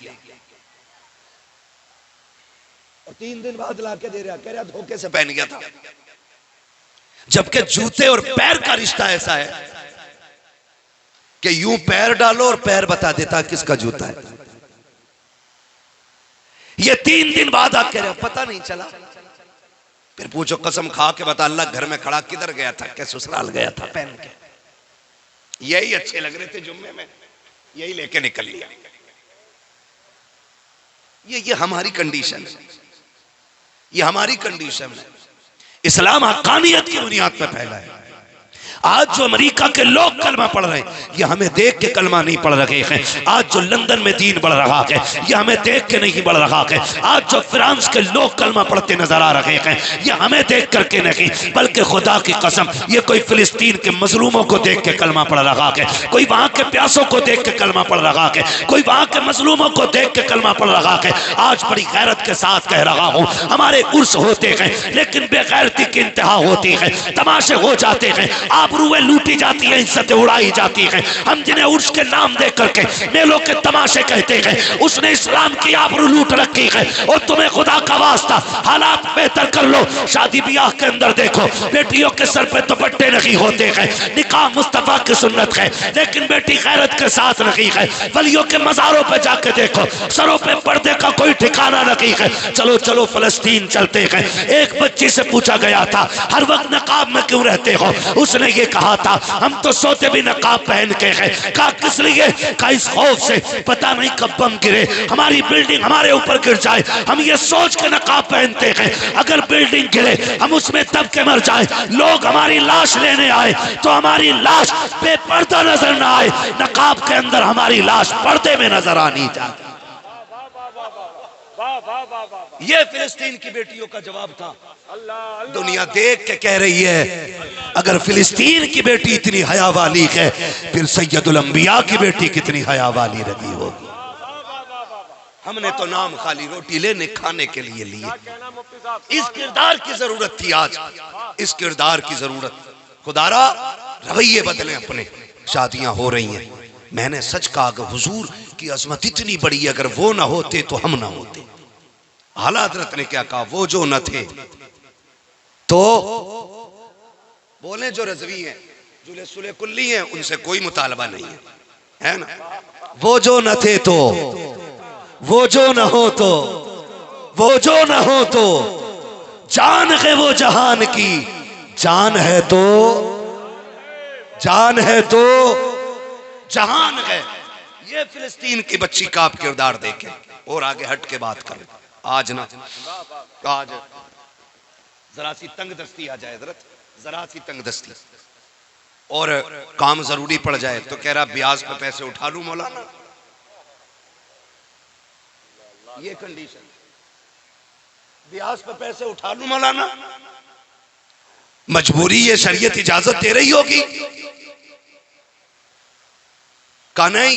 और 3 दिन बाद ला के दे रहा, कह रहा धोखे से पहन गया था। जबकि जूते और पैर का रिश्ता ऐसा है कि यूं पैर डालो और पैर बता देता किसका जूता है। ये 3 दिन बाद आप कह रहे हो पता नहीं चला। फिर पूछो कसम खा के बता, अल्लाह घर में खड़ा किधर गया था? क्या ससुराल गया था पहन के? यही अच्छे लग रहे थे जुम्मे में, यही लेके निकल लिया। ये हमारी कंडीशन है, ये हमारी कंडीशन है। इस्लाम हक़ानियत की बुनियाद पर फैला है। आज जो अमेरिका के लोग कलमा पढ़ रहे हैं, ये हमें देख के कलमा नहीं पढ़ रहे हैं। आज जो लंदन में दीन बढ़ रहा है, ये हमें देख के नहीं बढ़ रहा है। आज जो फ्रांस के लोग कलमा पढ़ते नजर आ रहे हैं, ये हमें देख करके नहीं, बल्कि खुदा की कसम ये कोई फिलिस्तीन के मजलूमों को देख के कलमा पढ़ रहा है, कोई वहां के प्यासों को देख के कलमा पढ़ रहा है, कोई वहां के मजलूमों को देख के कलमा पढ़ रहा है। आज बड़ी गैरत के साथ कह रहा हूं, हमारे उर्स होते हैं लेकिन बेगैरती की इंतहा होती है, तमाशे हो जाते हैं, आबरूएं लूटी जाती है, इज्जतें उड़ाई जाती है। हम जिन्हें उर्स के नाम दे करके मेलों के तमाशे कहते हैं, उसने इस्लाम की आबरू लूट रखी है। और तुम्हें खुदा का वास्ता हालात बेहतर कर लो। शादी ब्याह के अंदर देखो, बेटियों के सर पे दुपट्टे नहीं होते हैं, निकाह मुस्तफा की सुन्नत है, लेकिन बेटी गैरत के साथ नहीं है। वलियों के मजारों पे जाके देखो, सरों पे पर्दे का कोई ठिकाना नहीं है। चलो चलो फलस्तीन चलते हैं। एक बच्ची से पूछा गया था हर वक्त नकाब में क्यों रहते हो? उसने ये के कहा था हम तो सोते भी नकाब पहन के हैं। कहा किस लिए? कहा इस खौफ से पता नहीं कब बम गिरे, हमारी बिल्डिंग हमारे ऊपर गिर जाए, हम ये सोच के नकाब पहनते हैं अगर बिल्डिंग गिरे हम उसमें दब के मर जाए, लोग हमारी लाश लेने आए तो हमारी लाश बेपर्दा नजर ना आए, नकाब के अंदर हमारी लाश पर्दे में नजर आनी चाहिए। ये फिलिस्तीन की बेटियों का जवाब था। दुनिया देख के कह रही है अगर फिलिस्तीन की बेटी इतनी हया वाली है फिर सैयदुल अंबिया की बेटी कितनी हया वाली रही होगी। हमने तो नाम खाली रोटी लेने खाने के लिए लिए। इस किरदार की जरूरत थी आज, इस किरदार की जरूरत। खुदारा रवैये बदले अपने। शादियां हो रही हैं, मैंने सच कहा कि हुजूर की अजमत इतनी बड़ी है, अगर वो ना होते तो हम ना होते। आला हज़रत ने क्या कहा? वो जो न थे तो बोले जो रज़वी हैं, जुले सुले कुल्ली हैं, उनसे कोई मुतालबा नहीं है, है ना? वो जो न थे तो, वो जो न हो तो, वो जो न हो तो, जान है वो जहान की, जान है तो, जान है तो जहान है। ये फिलिस्तीन की बच्ची का आप किरदार देखें और आगे हट के बात करें। आज ना, आज जरा सी तंग दस्ती आ जाए हज़रत, जरा सी तंग दस्ती और काम जरूरी पड़ जाए तो कह रहा ब्याज पे पैसे उठा लूं मौलाना। ये कंडीशन, ब्याज पे पैसे उठा लूं मौलाना, मजबूरी ये शरीयत इजाजत दे रही होगी? का नहीं,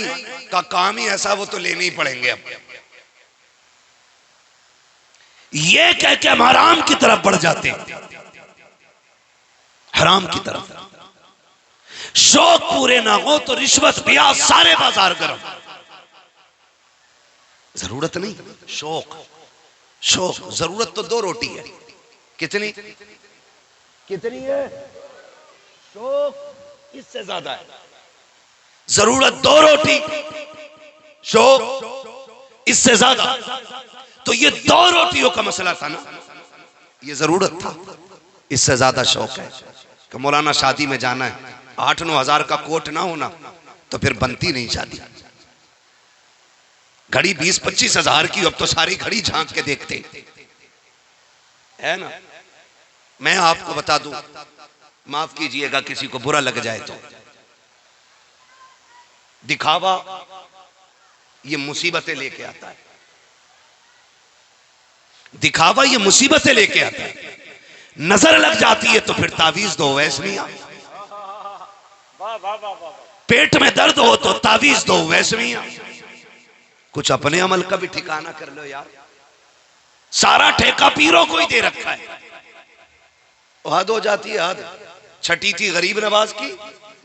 का काम ही ऐसा, वो तो लेने ही पड़ेंगे। अब ये कह के हम हराम की तरफ बढ़ जाते हैं, हराम की तरफ। शौक पूरे ना हो तो रिश्वत ब्याज सारे बाजार गरम। जरूरत नहीं, शौक, शौक। जरूरत तो 2 रोटी है। कितनी कितनी है? शौक इससे ज्यादा है। जरूरत 2 रोटी, शौक इससे ज्यादा। तो ये 2 रोटियों का मसला था ना, ये जरूरत था, इससे ज्यादा शौक है कि मौलाना शादी में जाना है, 8-9 हजार का कोट ना होना तो फिर बनती नहीं शादी। घड़ी 20-25 हजार की, अब तो सारी घड़ी झांक के देखते है ना। मैं आपको बता दूं, माफ कीजिएगा किसी को बुरा लग जाए तो, दिखावा ये मुसीबतें लेके आता है, दिखावा ये मुसीबतें लेके आता है। नजर लग जाती है तो फिर तावीज दो, वैस मियां। पेट में दर्द हो तो तावीज दो, वैस मियां। कुछ अपने अमल का भी ठिकाना कर लो यार। सारा ठेका पीरों को ही दे रखा है। हद हो जाती है, हद। छठी थी गरीब नवाज की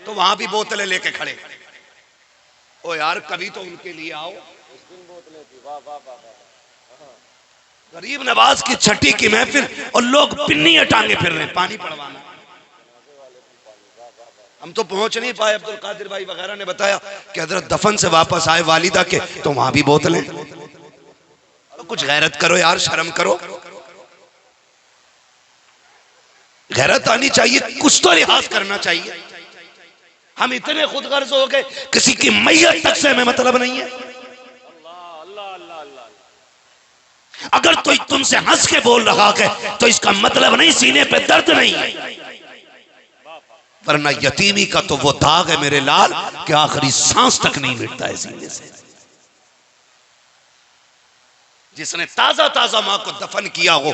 तो वहां भी बोतलें लेके खड़े। ओ यार कभी तो उनके लिए आओ। गरीब नवाज की छठी की महफिल और लोग पिन्नी टांगे फिर रहे, पानी पड़वाना। हम तो पहुंच नहीं पाए। अब्दुल कादिर भाई वगैरह ने बताया कि हजरत दफन से वापस आए वालिदा के तो वहां भी बोतलें। कुछ गैरत करो यार, शर्म करो, गैरत आनी चाहिए, कुछ तो लिहाज करना चाहिए। हम इतने खुदगर्ज हो गए, किसी की मैयत तक से हमें मतलब नहीं है। अगर कोई तुमसे हंस के बोल रहा है तो इसका मतलब नहीं सीने पे दर्द नहीं है, वरना यतीमी का तो वो दाग है मेरे लाल कि आखिरी सांस तक नहीं मिटता है सीने से। जिसने ताजा ताजा मां को दफन किया हो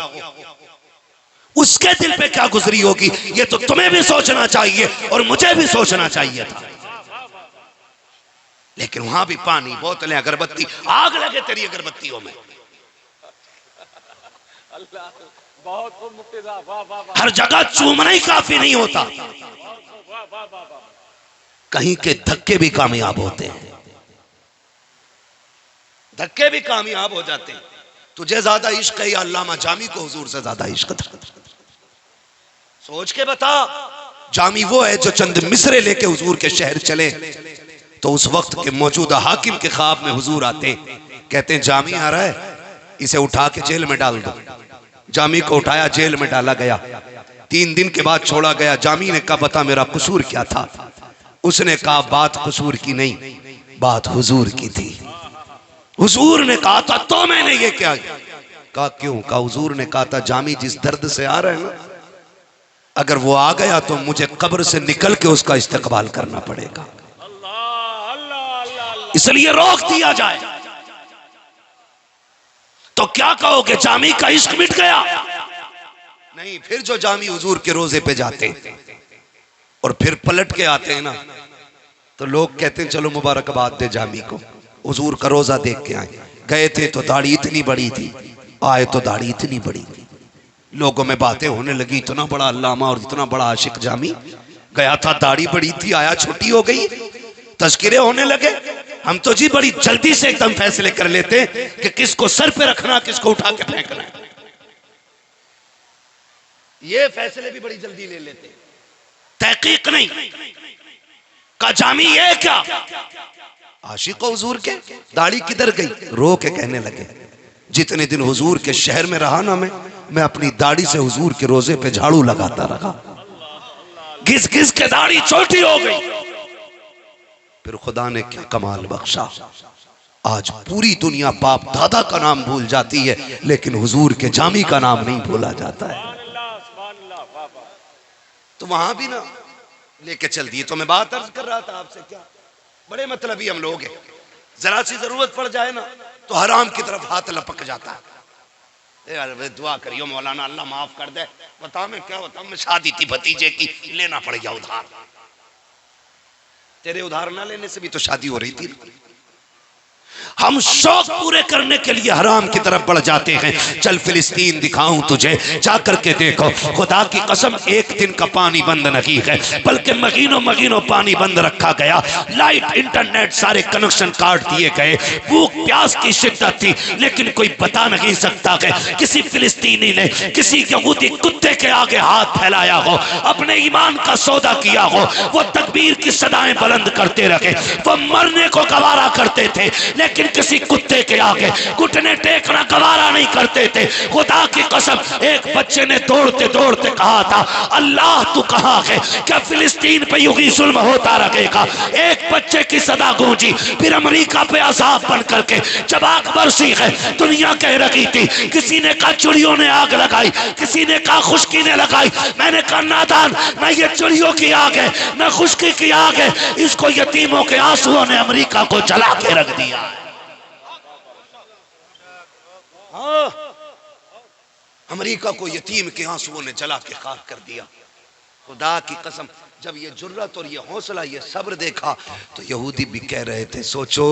उसके दिल पे क्या गुजरी होगी, ये तो तुम्हें भी सोचना चाहिए और मुझे भी सोचना चाहिए था। लेकिन वहां भी पानी, बोतलें, अगरबत्ती, आग लगे तेरी अगरबत्तियों में। हर जगह चूमना ही काफी नहीं होता, कहीं के धक्के भी कामयाब होते हैं, धक्के भी कामयाब हो जाते हैं। तुझे ज्यादा इश्क है या अल्लामा जामी को हुजूर से ज्यादा इश्क था? सोच के बता। जामी वो है जो चंद मिसरे लेके हुजूर के शहर चले तो उस वक्त के मौजूदा हाकिम के ख्वाब में हुजूर आते, कहते हैं जामी आ रहा है, इसे उठा के जेल में डाल दो। जामी को उठाया, जेल में डाला गया। 3 दिन के बाद छोड़ा गया। जामी ने कहा बता मेरा कसूर क्या था। उसने कहा बात कसूर की नहीं, बात हुजूर की थी। हुजूर ने कहा था तो मैंने ये क्या कहा। क्यों? कहा हुजूर ने कहा था जामी जिस दर्द से आ रहा है ना, अगर वो आ गया तो मुझे कब्र से निकल के उसका इस्तकबाल करना पड़ेगा, इसलिए रोक दिया जाए। तो क्या कहोगे, जामी का इश्क मिट गया? नहीं, फिर जो जामी हुजूर के रोजे पे जाते हैं और फिर पलट के आते हैं ना, तो लोग कहते हैं चलो मुबारकबाद दे जामी को, हुजूर का रोजा देख के आए। गए थे तो दाढ़ी इतनी बड़ी थी, आए तो दाढ़ी इतनी बड़ी थी। लोगों में बातें होने लगी, इतना बड़ा अल्लामा और इतना बड़ा आशिक जामी गया था, दाढ़ी बड़ी थी, आया छोटी हो गई। तज़किरे होने लगे। हम तो जी बड़ी जल्दी से एकदम फैसले कर लेते कि किसको सर पे रखना, किसको उठा के फेंकना है। ये फैसले भी बड़ी जल्दी ले लेते, तहकीक नहीं। का जामी ये क्या, आशिक हुजूर के, दाढ़ी किधर गई? रो के कहने लगे जितने दिन हुजूर के शहर में रहा ना, मैं अपनी दाढ़ी से हुजूर के रोजे पे झाड़ू लगाता रहा, घिस घिस के दाढ़ी छोटी हो गई। फिर खुदा ने क्या कमाल बख्शा, आज पूरी दुनिया बाप दादा का नाम भूल जाती है, लेकिन हुजूर के जामी का नाम नहीं भूला जाता है। तो वहां भी ना लेके चल दिए। तो मैं बात अर्ज कर रहा था आपसे, क्या बड़े मतलबी हम लोग हैं, जरा सी जरूरत पड़ जाए ना तो हराम की तरफ हाथ लपक जाता है। दुआ करियो मौलाना अल्लाह माफ कर दे। बता मैं क्या बताऊं, मैं शादी थी भतीजे की, लेना पड़ गया उधार। तेरे उधार ना लेने से भी तो शादी हो रही थी। हम शौक पूरे करने के लिए हराम की तरफ बढ़ जाते हैं। चल फिलिस्तीन दिखाऊं तुझे, जा करके देखो, खुदा की कसम एक दिन का पानी बंद नहीं है, बल्कि महीनों महीनों पानी बंद रखा गया। लाइट, इंटरनेट सारे कनेक्शन काट दिए गए। भूख प्यास की शिद्दत थी, लेकिन कोई बता नहीं सकता है किसी फिलिस्तीनी ने किसी यहूदी कुत्ते के आगे हाथ फैलाया हो, अपने ईमान का सौदा किया हो। वो तकबीर की सदाएं बुलंद करते रहे, वो मरने को गवारा करते थे, लेकिन किसी कुत्ते के आगे घुटने टेकना गवारा नहीं करते थे। खुदा की कसम, एक बच्चे ने दौड़ते दौड़ते कहा था अल्लाह तू कहाँ है, क्या फिलिस्तीन पे यूं ही जुल्म होता रहेगा? एक बच्चे की सदा गूंजी, फिर अमेरिका पे अजाब बन करके जब आग बरसी है, दुनिया कह रही थी। किसी ने कहा चिड़ियों ने आग लगाई, किसी ने कहा खुशकी ने लगाई। मैंने कहा नादान, न ये चिड़ियों की आग है न खुशकी की आग है, इसको यतीमों के आंसुओं ने अमेरिका को जला के रख दिया। अमेरिका को यतीम के आंसुओं ने जला के खाक कर दिया। खुदा की कसम, जब ये जुर्रत और ये हौसला, ये सब्र देखा तो यहूदी भी कह रहे थे सोचो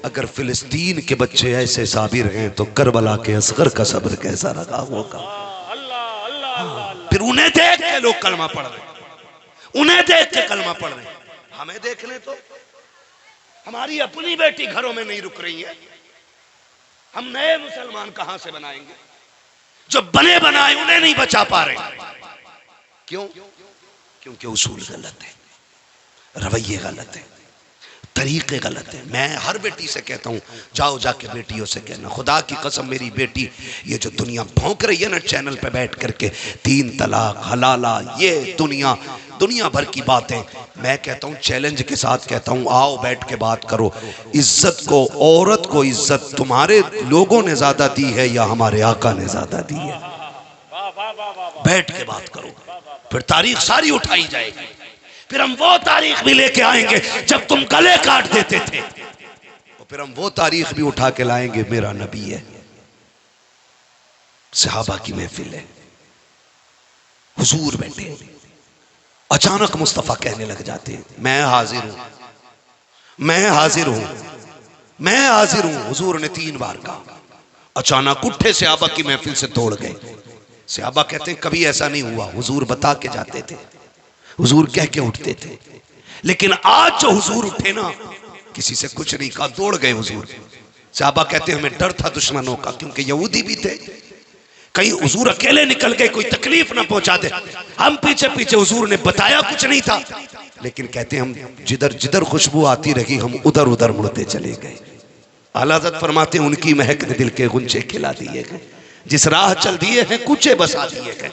अगर फिलिस्तीन के बच्चे ऐसे साबिर हैं तो करबला के असगर का सब्र कैसा रहा होगा। फिर उन्हें देख के लोग कलमा पढ़ रहे, उन्हें देख के कलमा पढ़ रहे। हमें देख ले तो हमारी अपनी बेटी घरों में नहीं रुक रही है। हम नए मुसलमान कहां से बनाएंगे? जो बने बनाए उन्हें नहीं बचा पा रहे। क्यों? क्योंकि उसूल गलत है, रवैये गलत है, तरीके गलत है। मैं हर बेटी से कहता हूं जाओ जाके बेटियों से कहना, खुदा की कसम मेरी बेटी ये जो दुनिया भौंक रही है ना चैनल पे बैठ करके, 3 तलाक, हलाला, ये दुनिया भर की बातें, मैं कहता हूं चैलेंज के साथ कहता हूं आओ बैठ के बात करो। इज्जत को, औरत को इज्जत तुम्हारे लोगों ने ज्यादा दी है या हमारे आका ने ज्यादा दी है? बैठ के बात करो, फिर तारीख सारी उठाई जाएगी। फिर हम वो तारीख भी लेके आएंगे जब तुम गले काट देते थे, तो फिर हम वो तारीख भी उठा के लाएंगे। मेरा नबी है, सहाबा की महफिल है, हुजूर बैठे, अचानक मुस्तफा कहने लग जाते हैं मैं हाजिर हूं, मैं हाजिर हूं, मैं हाजिर हूं। हुजूर ने 3 बार कहा। अचानक उठे सहाबा की महफिल से दौड़ गए। सहाबा कहते हैं कभी ऐसा नहीं हुआ, हुजूर बता के जाते थे, हुजूर कह के उठते थे। लेकिन आज जो हुजूर उठे ना, किसी से कुछ नहीं कहा, दौड़ गए हुजूर। सहाबा कहते हैं हमें डर था दुश्मनों का, क्योंकि यहूदी भी थे, कहीं हुजूर अकेले निकल गए कोई तकलीफ ना पहुंचा दे। हम पीछे पीछे, हुजूर ने बताया कुछ नहीं था, लेकिन कहते हैं हम जिधर जिधर खुशबू आती रही हम उधर उधर मुड़ते चले गए। आला हज़रत फरमाते हैं उनकी महक ने दिल के गुंचे खिला दिए गए, जिस राह चल दिए हैं कूचे बसा दिए गए।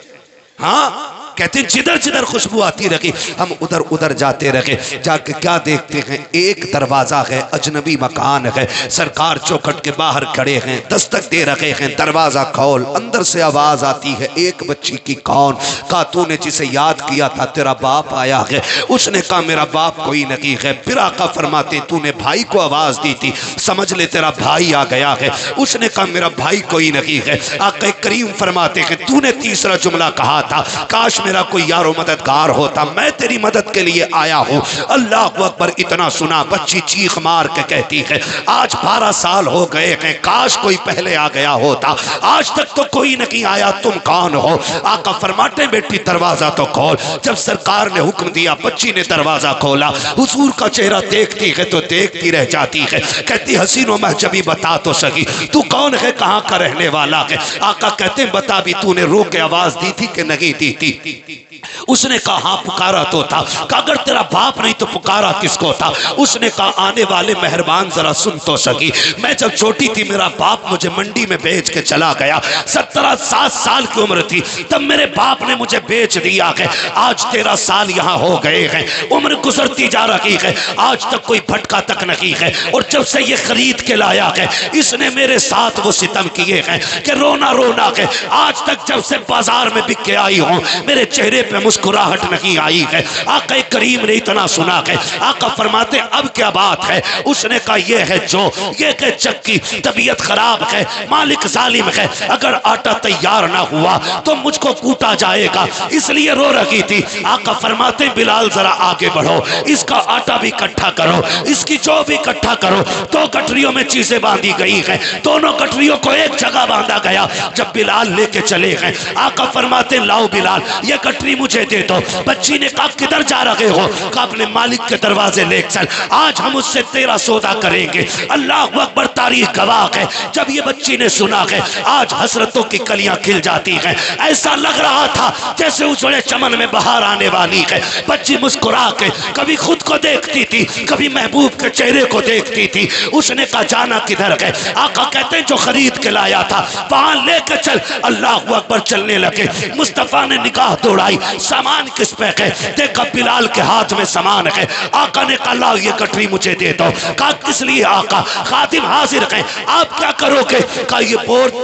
हाँ कहते जिधर जिधर खुशबू आती रही हम उधर उधर जाते रहे। जाके क्या देखते हैं, एक दरवाजा है, अजनबी मकान है, सरकार चौखट के बाहर खड़े हैं, दस्तक दे रहे हैं, दरवाजा खोल। अंदर से आवाज आती है एक बच्ची की, कौन? कहा तूने जिसे याद किया था तेरा बाप आया है। उसने कहा मेरा बाप कोई नहीं है। फिर आका फरमाते तूने भाई को आवाज दी थी, समझ ले तेरा भाई आ गया है। उसने कहा मेरा भाई कोई नहीं है। आका करीम फरमाते हैं तूने तीसरा जुमला कहा था, काश मेरा कोई यारो मददगार होता, मैं तेरी मदद के लिए आया हूँ। अल्लाह अकबर। इतना सुना बच्ची चीख मार के कहती है आज 12 साल हो गए हैं, काश कोई पहले आ गया होता, आज तक तो कोई नहीं आया, तुम कौन हो? आका फरमाते बेटी दरवाजा तो खोल। जब सरकार ने हुक्म दिया बच्ची ने दरवाजा खोला, हुजूर का चेहरा देखती है तो देखती रह जाती है। कहती हसीनो महजबी बता तो सही तू कौन है, कहाँ का रहने वाला है? आका कहते बता भी तूने रो के आवाज दी थी कि नहीं दी थी? उसने कहा हाँ पुकारा तो था। अगर तेरा बाप नहीं तो पुकारा किसको था? उसने कहा आने वाले मेहरबान जरा सुन तो सकी, मैं जब छोटी थी मेरा बाप मुझे मंडी में बेच के चला गया। 17-7 साल की उम्र थी तब मेरे बाप ने मुझे बेच दिया है। आज 13 साल यहाँ हो गए हैं, उम्र गुजरती जा रही है, आज तक कोई भटका तक नहीं है। और जब से ये खरीद के लाया है इसने मेरे साथ वो सितम किए हैं कि रोना रोना है। आज तक जब से बाजार में बिक के आई हूँ मेरे चेहरे पे मुस्कुराहट नहीं आई है। आका करीम ने इतना सुना है। आका फरमाते अब क्या बात है? उसने कहा ये है जो ये के चक्की तबीयत खराब है, मालिक जालिम है, अगर आटा तैयार ना हुआ तो मुझको कूटा जाएगा, इसलिए रो रही थी। आका फरमाते बिलाल जरा आगे बढ़ो, इसका आटा भी इकट्ठा करो, इसकी जौ भी इकट्ठा करो। 2 गठरियों में चीजें बांधी गई हैं, दोनों गठरियों को एक जगह बांधा गया। जब बिलाल लेके चले गए आका फरमाते लाओ बिलाल ये गठरी मुझे दे दो। बच्ची ने कहा किधर जा रहे हो? कहा अपने मालिक के दरवाजे ले चल, आज हम उससे तेरा सौदा करेंगे। अल्लाह अकबर। तारीख गवाह है जब ये बच्ची ने सुना है आज हसरतों की कलियां खिल जाती हैं। ऐसा लग रहा था जैसे उजड़े चमन में बहार आने वाली है। बच्ची मुस्कुरा के कभी खुद को देखती थी, कभी महबूब के चेहरे को देखती थी। उसने कहा जाना किधर है? आका कहते हैं जो खरीद के लाया था वहां लेके चल। अल्लाह अकबर। चलने लगे। मुस्तफा ने निगाह दौड़ाई, सामान किस पे है? देखा बिलाल के हाथ में सामान है। आका ने कहा लाओ ये गठरी मुझे दे दो। कहा किस लिए आका? खादिम हाजिर है, आप क्या करोगे? कहा ये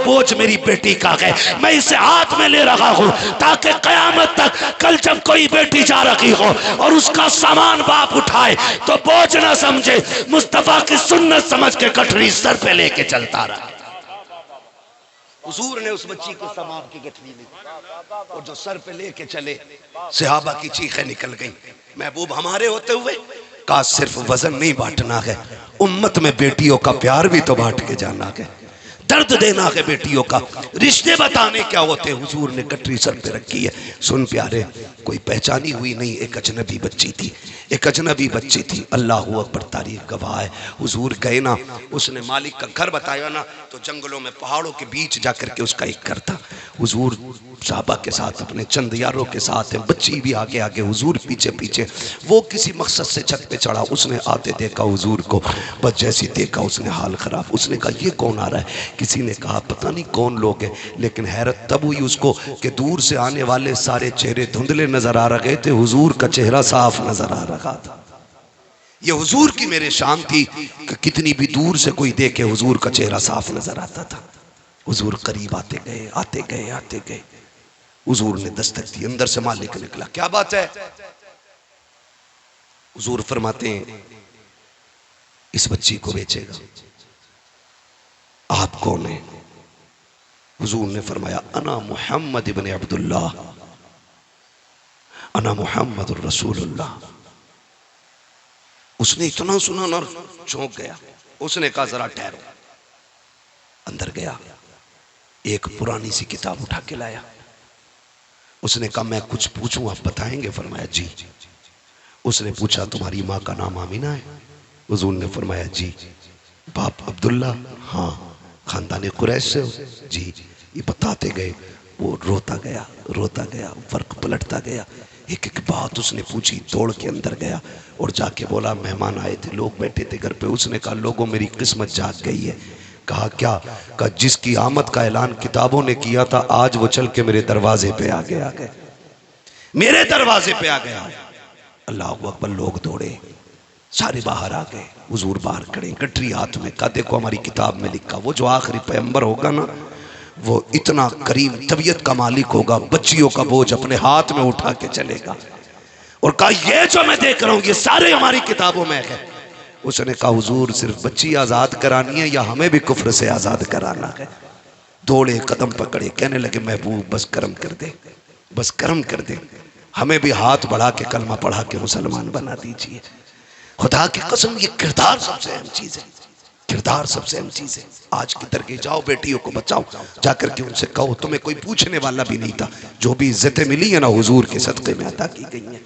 बोझ मेरी बेटी का है, मैं इसे हाथ में ले रहा हूं ताकि कयामत तक कल जब कोई बेटी जा रही हो और उसका सामान बाप उठाए तो बोझ ना समझे, मुस्तफा की सुन्नत समझ के गठरी सर पे लेके चलता रहा। हुजूर ने उस बच्ची को सामान की गठरी ली और जो सर पे लेके चले सहाबा की चीखें निकल गई। महबूब हमारे होते हुए का सिर्फ वजन नहीं बांटना है, उम्मत में बेटियों का प्यार भी तो बांट के जाना है, दर्द देना है बेटियों का, रिश्ते बताने क्या होते। हुजूर ने गठरी सर पे रखी है। सुन प्यारे, कोई पहचानी हुई नहीं, एक अजनबी बच्ची थी, एक अजनबी बच्ची थी। अल्लाह अकबर। तारीफ गवाह है। हुजूर गए ना, उसने मालिक का घर बताया ना, तो जंगलों में पहाड़ों के बीच जाकर के उसका एक घर था। हुजूर साहबा के साथ अपने चंद यारों के साथ है, बच्ची भी आगे आगे, हुजूर पीछे पीछे। वो किसी मकसद से छत पे चढ़ा, उसने आते देखा हुजूर को, बस जैसी देखा उसने हाल खराब। उसने कहा ये कौन आ रहा है? किसी ने कहा पता नहीं कौन लोग हैं, लेकिन हैरत तब हुई उसको कि दूर से आने वाले सारे चेहरे धुंधले नजर आ रहे थे, हुजूर का चेहरा साफ नजर आ रहा था। ये हुजूर की मेरे शान थी कि कितनी भी दूर से कोई देखे हुजूर का चेहरा साफ नजर आता था। हुजूर करीब आते गए, आते गए, आते गए। हुजूर ने दस्तक दी, अंदर से मालिक निकला। क्या बात है? हुजूर फरमाते हैं इस बच्ची को बेचेगा। आप कौन है? हुजूर ने फरमाया अना मुहम्मद इब्न अब्दुल्लाह, अना मुहम्मद रसूलुल्लाह। उसने इतना सुना ना चौंक गया। उसने कहा जरा ठहरो। अंदर गया, एक पुरानी सी किताब उठा के लाया। उसने कहा मैं कुछ पूछूं आप बताएंगे? फरमाया जी। उसने पूछा तुम्हारी माँ का नाम आमिना है? हुजूर ने फरमाया जी। बाप अब्दुल्ला? हाँ। खानदान कुरैश से हो? जी। ये बताते गए, वो रोता गया, रोता गया, फर्क पलटता गया। एक एक बात उसने पूछी, दौड़ के अंदर गया और जाके बोला मेहमान आए थे, लोग बैठे थे घर पे। उसने कहा लोगों मेरी किस्मत जाग गई है। कहा क्या? कहा जिसकी आमद का ऐलान किताबों ने किया था आज वो चल के मेरे दरवाजे पे आ गए। मेरे दरवाजे पे आ गया। अल्लाह अकबर, लोग दौड़े, सारे बाहर आ गए। हुजूर बाहर खड़े, गठरी हाथ में। कहा देखो हमारी किताब में लिखा, वो जो आखिरी पैगंबर होगा ना, वो इतना करीम तबीयत का मालिक होगा, बच्चियों का बोझ अपने हाथ में उठा के चलेगा। और कहा ये जो मैं देख रहा हूं ये सारे हमारी किताबों में है। उसने कहा हुजूर सिर्फ बच्ची आजाद करानी है या हमें भी कुफ्र से आजाद कराना है? दौड़े, कदम पकड़े, कहने लगे महबूब बस करम कर दे, बस करम कर दे, हमें भी हाथ बढ़ा के कलमा पढ़ा के मुसलमान बना दीजिए। खुदा की कसम ये किरदार सबसे अहम चीज है, किरदार सबसे अहम चीज है। आज की तरह जाओ बेटियों को बचाओ, जाकर के उनसे कहो तुम्हें कोई पूछने वाला भी नहीं था, जो भी इज्जतें मिली है ना हुजूर के सदक़े में अता की गई हैं,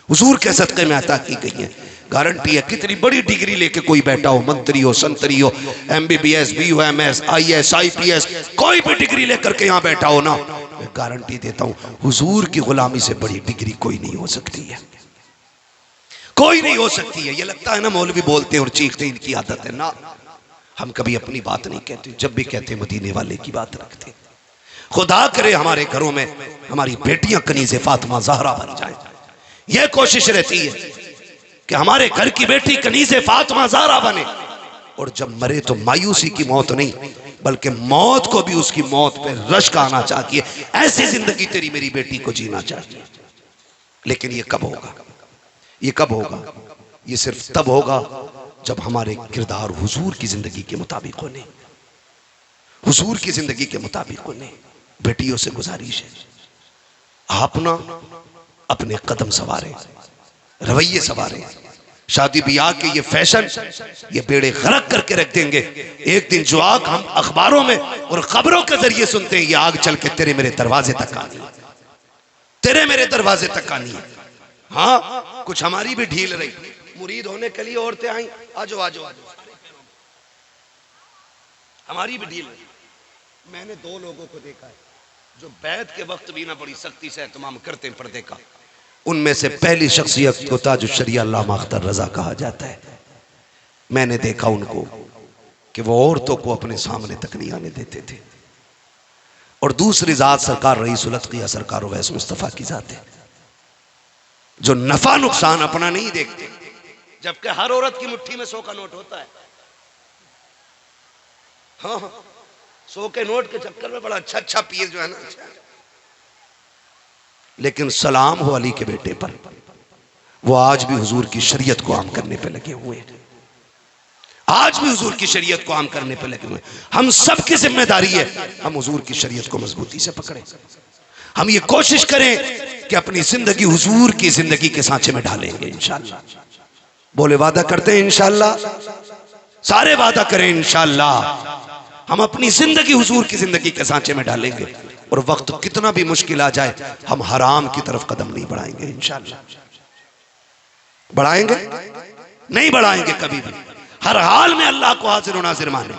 हुजूर के सदक़े में अता की गई हैं। गारंटी है कितनी बड़ी डिग्री लेके कोई बैठा हो, मंत्री हो, संतरी हो, MBBS, BOMS, IAS, IPS, कोई भी डिग्री लेकर के यहाँ बैठा हो ना, मैं गारंटी देता हूँ हुजूर की गुलामी से बड़ी डिग्री कोई नहीं हो सकती है, कोई नहीं हो सकती है। ये लगता है ना मौलवी बोलते हैं और चीखते, इनकी आदत है ना। हम कभी अपनी बात नहीं कहते, जब भी कहते मदीने वाले की बात रखते। खुदा करे हमारे घरों में हमारी बेटियां कनीज़े फातिमा ज़हरा बन जाएं। यह कोशिश रहती है कि हमारे घर की बेटी कनीज़े फातिमा ज़हरा बने, और जब मरे तो मायूसी की मौत नहीं, बल्कि मौत को भी उसकी मौत पे रश्क आना चाहिए। ऐसी जिंदगी तेरी मेरी बेटी को जीना चाहिए। लेकिन ये कब होगा? ये कब होगा? ये सिर्फ तब होगा जब हमारे किरदार हुजूर की जिंदगी के मुताबिक होने, हुजूर की जिंदगी के मुताबिक होने। बेटियों से गुजारिश है, आप ना अपने कदम सवारे, रवैये सवारे। शादी ब्याह के ये फैशन, ये बेड़े गरक करके रख देंगे। एक दिन जो आग हम अखबारों में और खबरों के जरिए सुनते हैं, ये आग चल के तेरे मेरे दरवाजे तक आनी है, तेरे मेरे दरवाजे तक आनी है। हाँ, कुछ हमारी भी ढील रही, मुरीद होने के लिए औरतें आई, आजो आजो आजो, हमारी भी ढील रही। मैंने 2 लोगों को देखा है जो बैत के वक्त भी ना बड़ी सख्ती से एहतमाम करते हैं पर्दे का। उनमें से पहली शख्सियत को ताजुश शरिया अल्लामा अख्तर रजा कहा जाता है। मैंने देखा उनको कि वो औरतों को अपने सामने तक नहीं आने देते थे। और दूसरी जात सरकार रईसुल अत्किया सरकार वैस मुस्तफ़ा की जात है, जो नफा नुकसान अपना नहीं देखते, जबकि हर औरत की मुट्ठी में 100 का नोट होता है। हाँ, 100 के नोट के चक्कर में बड़ा अच्छा अच्छा पीर जो है ना, लेकिन सलाम हो अली के बेटे पर, वो आज भी हुजूर की शरीयत को आम करने पे लगे हुए हैं, आज भी हुजूर की शरीयत को आम करने पे लगे हुए हैं। हम सब की जिम्मेदारी है हम हुजूर की शरीयत को मजबूती से पकड़े। हम ये कोशिश करें कि अपनी जिंदगी हुजूर की जिंदगी के सांचे में ढालेंगे इंशाअल्लाह। बोले वादा करते हैं इंशाअल्लाह, सारे वादा करें इंशाअल्लाह। हम अपनी जिंदगी हुजूर की जिंदगी के सांचे में डालेंगे, और वक्त कितना भी मुश्किल आ जाए हम हराम की तरफ कदम नहीं बढ़ाएंगे इंशाअल्लाह। बढ़ाएंगे नहीं, बढ़ाएंगे कभी भी। हर हाल में अल्लाह को हाजिर नाजिर माने,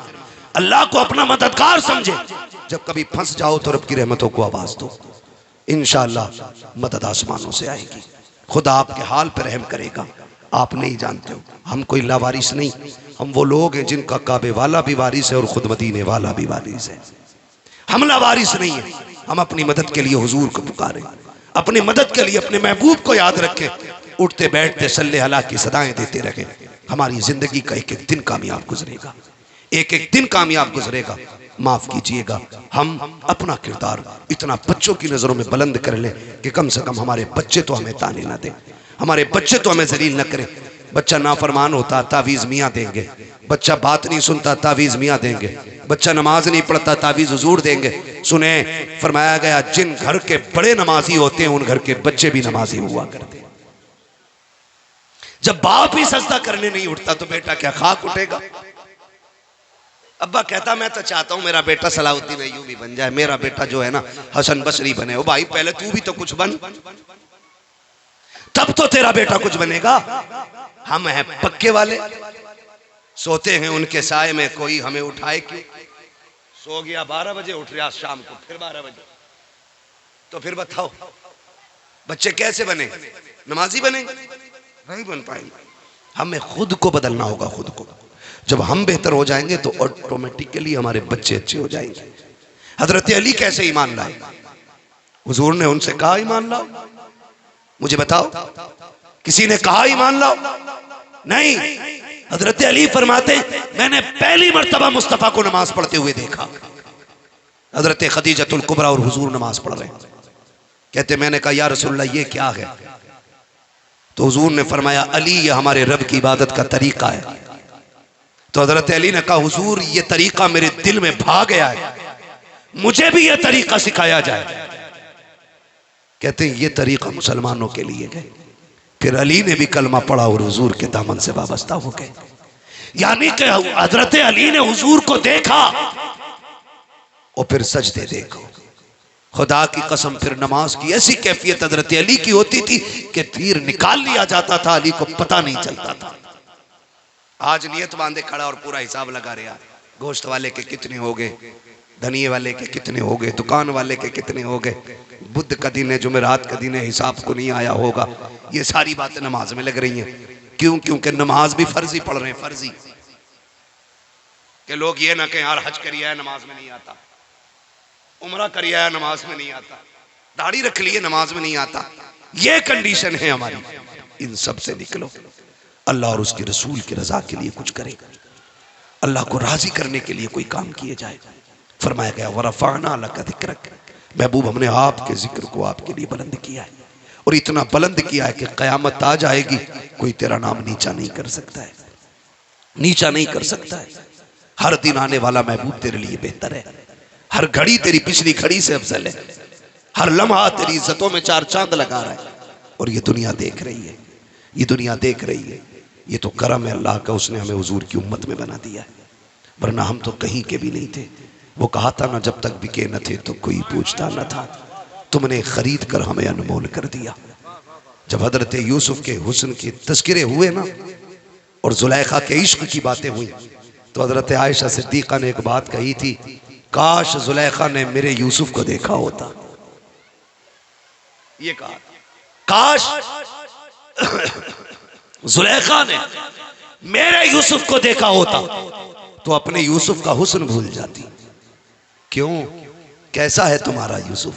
अल्लाह को अपना मददगार समझे। जब कभी फंस जाओ तो रब की रहमतों को आवाज दो, इंशाअल्लाह मदद आसमानों से आएगी। खुदा आपके हाल पर रहम करेगा। आप नहीं जानते हो, हम कोई लावारिस नहीं, हम वो लोग हैं जिनका काबे वाला भी वारिस है और खुद मदीने वाला भी वारिस है। हम लावारिस नहीं है। हम अपनी मदद के लिए हुजूर को पुकारें, अपनी मदद के लिए अपने महबूब को याद रखें, उठते बैठते सल्ले अला की सदाएं देते रहें। हमारी जिंदगी का एक एक दिन कामयाब गुजरेगा, एक एक दिन कामयाब गुजरेगा। माफ कीजिएगा, हम अपना किरदार इतना बच्चों की नजरों में बुलंद कर लें कि कम से कम हमारे बच्चे तो हमें ताने ना दें, हमारे बच्चे तो हमें जलील न करें। बच्चा नाफरमान होता तावीज मियाँ देंगे, बच्चा बात नहीं सुनता तावीज मियाँ देंगे, बच्चा नमाज नहीं पढ़ता तावीज हुजूर देंगे। सुने, फरमाया गया जिन घर के बड़े नमाजी होते हैं उन घर के बच्चे भी नमाजी हुआ करते हैं। जब बाप ही सजदा करने नहीं उठता तो बेटा क्या खाक उठेगा? अब्बा कहता मैं तो चाहता हूं मेरा बेटा सलाउद्दीन अय्यूबी बन जाए, मेरा बेटा जो है ना हसन बसरी बने। ओ भाई पहले तू भी तो कुछ बन, तब तो तेरा बेटा कुछ बनेगा। हम हैं पक्के वाले, सोते हैं उनके साए में, कोई हमें उठाए क्यों? सो गया 12 बजे, उठ रहा शाम को फिर 12 बजे, तो फिर बताओ बच्चे कैसे बने? नमाजी बनेंगे? नहीं बन पाएंगे। हमें खुद को बदलना होगा, खुद को। जब हम बेहतर हो जाएंगे तो ऑटोमेटिकली हमारे बच्चे अच्छे हो जाएंगे। हजरत अली कैसे ईमान लाए? हुजूर ने उनसे कहा ईमान लाओ, मुझे बताओ, किसी ने कहा ईमान लाओ? नहीं। हजरत अली फरमाते मैंने पहली मर्तबा मुस्तफा को नमाज पढ़ते हुए देखा। हजरत खदीजतुल कुबरा और हुजूर नमाज पढ़ रहे हैं। कहते मैंने कहा या रसूलल्लाह ये क्या है? तो हुजूर ने फरमाया अली ये हमारे रब की इबादत का तरीका है। तो हजरत अली ने कहा हुजूर ये तरीका मेरे दिल में भा गया है, मुझे भी ये तरीका सिखाया जाए। कहते हैं ये तरीका मुसलमानों के लिए है। फिर अली ने भी कलमा पढ़ा और हुजूर के दामन से वाबस्ता हो गए। यानी कि हजरत अली ने हुजूर को देखा और फिर सजदे देखो। खुदा की कसम फिर नमाज की ऐसी कैफियत हजरत अली की होती थी कि तीर निकाल लिया जाता था, अली को पता नहीं चलता था। आज नियत बांधे खड़ा और पूरा हिसाब लगा रहा, गोश्त वाले के कितने हो गए, धनिये वाले के कितने हो गए, दुकान वाले के कितने हो गए, बुध का दिन है, जुमेरात का दिन है, हिसाब को नहीं आया होगा। ये सारी बातें नमाज में लग रही हैं। क्यों? क्योंकि नमाज भी फर्जी पढ़ रहे हैं। फर्जी कि लोग ये ना कहें यार हज करिए नमाज में नहीं आता, उम्रा करिए नमाज में नहीं आता, दाढ़ी रख लिए नमाज में नहीं आता। ये कंडीशन है हमारी। इन सब से निकलो, अल्लाह और उसके रसूल की रजा के लिए कुछ करें, अल्लाह को राजी करने के लिए कोई काम किए जाए। फरमाया गया वरफ़अना लका ज़िक्रक, महबूब हमने आपके जिक्र को आपके लिए बुलंद किया है, और इतना बुलंद किया है कि क़यामत आ जाएगी कोई तेरा नाम नीचा नहीं कर सकता है, नीचा नहीं कर सकता है। हर दिन आने वाला महबूब तेरे लिए बेहतर है, हर घड़ी तेरी पिछली घड़ी से अफजल है, हर लम्हा तेरी इज्जतों में चार चांद लगा रहा है। और ये दुनिया देख रही है, ये दुनिया देख रही है। ये तो करम है अल्लाह का, उसने हमें हुजूर की उम्मत में बना दिया है, वरना हम तो कहीं के भी नहीं थे। वो कहा था ना जब तक बिके न थे तो कोई पूछता न था, तुमने खरीद कर हमें अनमोल कर दिया। जब हजरत यूसुफ के हुस्न के तस्किरे हुए ना और जुलेखा के इश्क की बातें हुई, तो हजरत आयशा सिद्दीक़ा ने एक बात कही थी, काश जुलेखा ने मेरे यूसुफ को देखा होता। ये कहा काश जुलेखा ने मेरे यूसुफ को देखा होता तो अपने यूसुफ का हुस्न भूल जाती। क्यों? कैसा है तुम्हारा यूसुफ?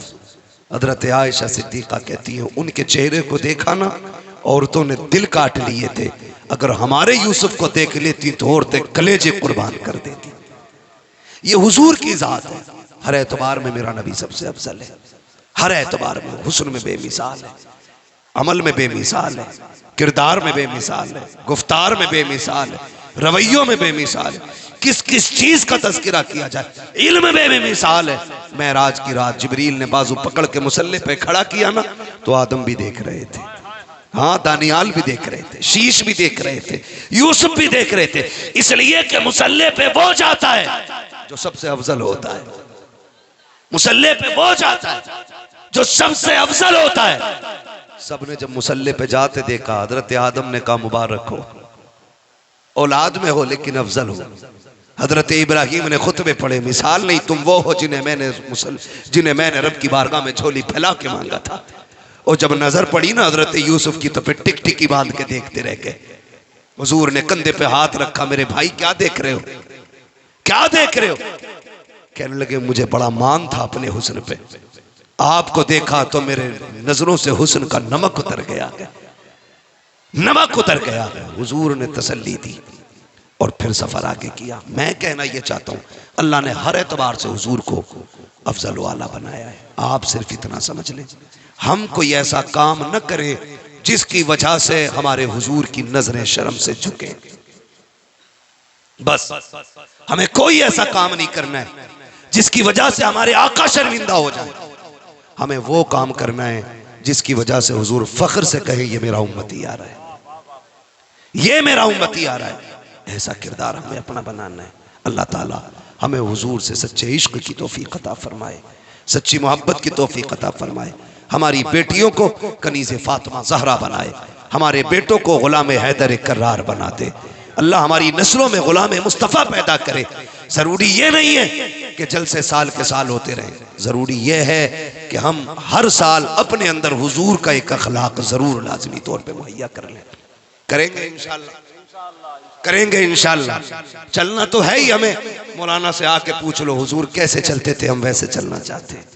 हजरत आयशा सिद्दीक़ा कहती है उनके चेहरे को देखा ना औरतों ने दिल काट लिए थे, अगर हमारे यूसुफ को देख लेती तो औरतें कलेजे कुर्बान कर देती। ये हुजूर की जात है। हर एतबार में मेरा नबी सबसे अफजल है, हर एतबार में। हुस्न में बेमिसाल है, अमल में बेमिसाल है, किरदार में बेमिसाल है, गुफ्तार में बेमिसाल है, रवैयों में बेमिसाल है। किस किस चीज का तज़किरा किया जाए, इल्म में बेमिसाल है। मेराज की रात जिब्रील ने बाजू पकड़ के मुसल्ले पे खड़ा किया ना तो आदम भी देख रहे थे, हाँ दानियाल भी देख रहे थे, शीश भी देख रहे थे, यूसुफ भी देख रहे थे। इसलिए कि मुसल्ले पे वो जाता है जो सबसे अफजल होता है, मुसल्ले पे वो जाता है जो सबसे अफजल होता है। सबने जब मुसल्ले पे जाते देखा, हजरत आदम ने कहा मुबारक हो, औलाद में हो लेकिन अफजल हो। हजरत इब्राहीम ने खुतबे पढ़े, मिसाल नहीं तुम वो हो जिन्हें मैंने रब की बारगाह में झोली फैला के मांगा था। और जब नजर पड़ी ना हजरत यूसुफ की तो फिर टिक टिकी बांध के देखते रह गए। हुजूर ने कंधे पे हाथ रखा, मेरे भाई क्या देख रहे हो, क्या देख रहे हो? कहने लगे मुझे बड़ा मान था अपने हुस्न पे, आपको देखा तो मेरे नजरों से हुस्न का नमक उतर गया, नमक उतर गया। हुजूर ने तसल्ली दी और फिर सफर आगे किया। मैं कहना यह चाहता हूं अल्लाह ने हर एतबार से हुजूर को अफजल वाला बनाया है। आप सिर्फ इतना समझ लें, हम कोई ऐसा काम न करें जिसकी वजह से हमारे हुजूर की नजरें शर्म से झुके। बस हमें कोई ऐसा काम नहीं करना है जिसकी वजह से हमारे आका शर्मिंदा हो जाए। हमें वो काम करना है जिसकी वजह से हुजूर फख्र से कहे ये मेरा उम्मती आ रहा है, ये मेरा उम्मती आ रहा है। ऐसा किरदार हमें अपना बनाना है। अल्लाह ताला हमें हुजूर से सच्चे इश्क की तौफीक अता फरमाए, सच्ची मोहब्बत की तौफीक अता फरमाए। हमारी बेटियों को कनीज़े फातिमा ज़हरा बनाए, हमारे बेटों को गुलाम हैदर कर्रार बना दे। अल्लाह हमारी नस्लों में गुलाम मुस्तफ़ा पैदा करे। ज़रूरी ये नहीं है कि जलसे साल के साल होते रहें, ज़रूरी ये है कि हम हर साल अपने अंदर हुजूर का एक अखलाक ज़रूर लाजमी तौर पे मुहैया कर लें। करेंगे इंशाअल्लाह, करेंगे इंशाअल्लाह। चलना तो है ही हमें। मौलाना से आके पूछ लो हुजूर कैसे चलते थे, हम वैसे चलना चाहते हैं।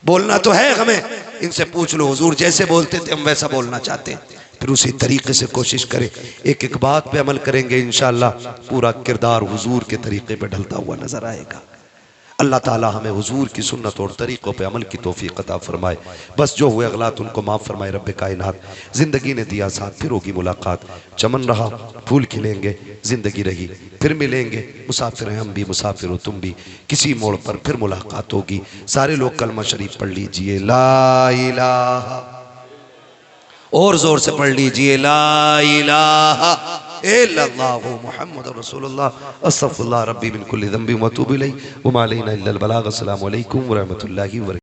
बोलना तो है हमें, इनसे पूछ लो हुजूर जैसे बोलते थे हम वैसा बोलना चाहते हैं, फिर उसी तरीके से कोशिश करें। एक एक बात पे अमल करेंगे इंशाअल्लाह पूरा किरदार हुजूर के तरीके पे ढलता हुआ नजर आएगा। अल्लाह ताला हमें हुजूर की सुन्नत और तरीक़ों पे अमल की तौफीक अता फरमाए। बस जो हुए अगलात उनको माफ़ फरमाए रब कायनात। ज़िंदगी ने दिया साथ, फिर होगी मुलाकात। चमन रहा फूल खिलेंगे, ज़िंदगी रही फिर मिलेंगे। मुसाफिर हैं हम भी, मुसाफिर हो तुम भी, किसी मोड़ पर फिर मुलाकात होगी। सारे लोग कलमा शरीफ पढ़ लीजिए, ला इलाहा, और जोर से पढ़ लीजिए, ला इलाहा इल्लल्लाहु मुहम्मदुर रसूलुल्लाह अस्तगफिरुल्लाह रब्बी मिन कुल्ली ज़ंबिन व अतूबु इलैहि व मा अलैना इल्लल बलाग। अस्सलामु अलैकुम व रहमतुल्लाहि व बरकातुहू।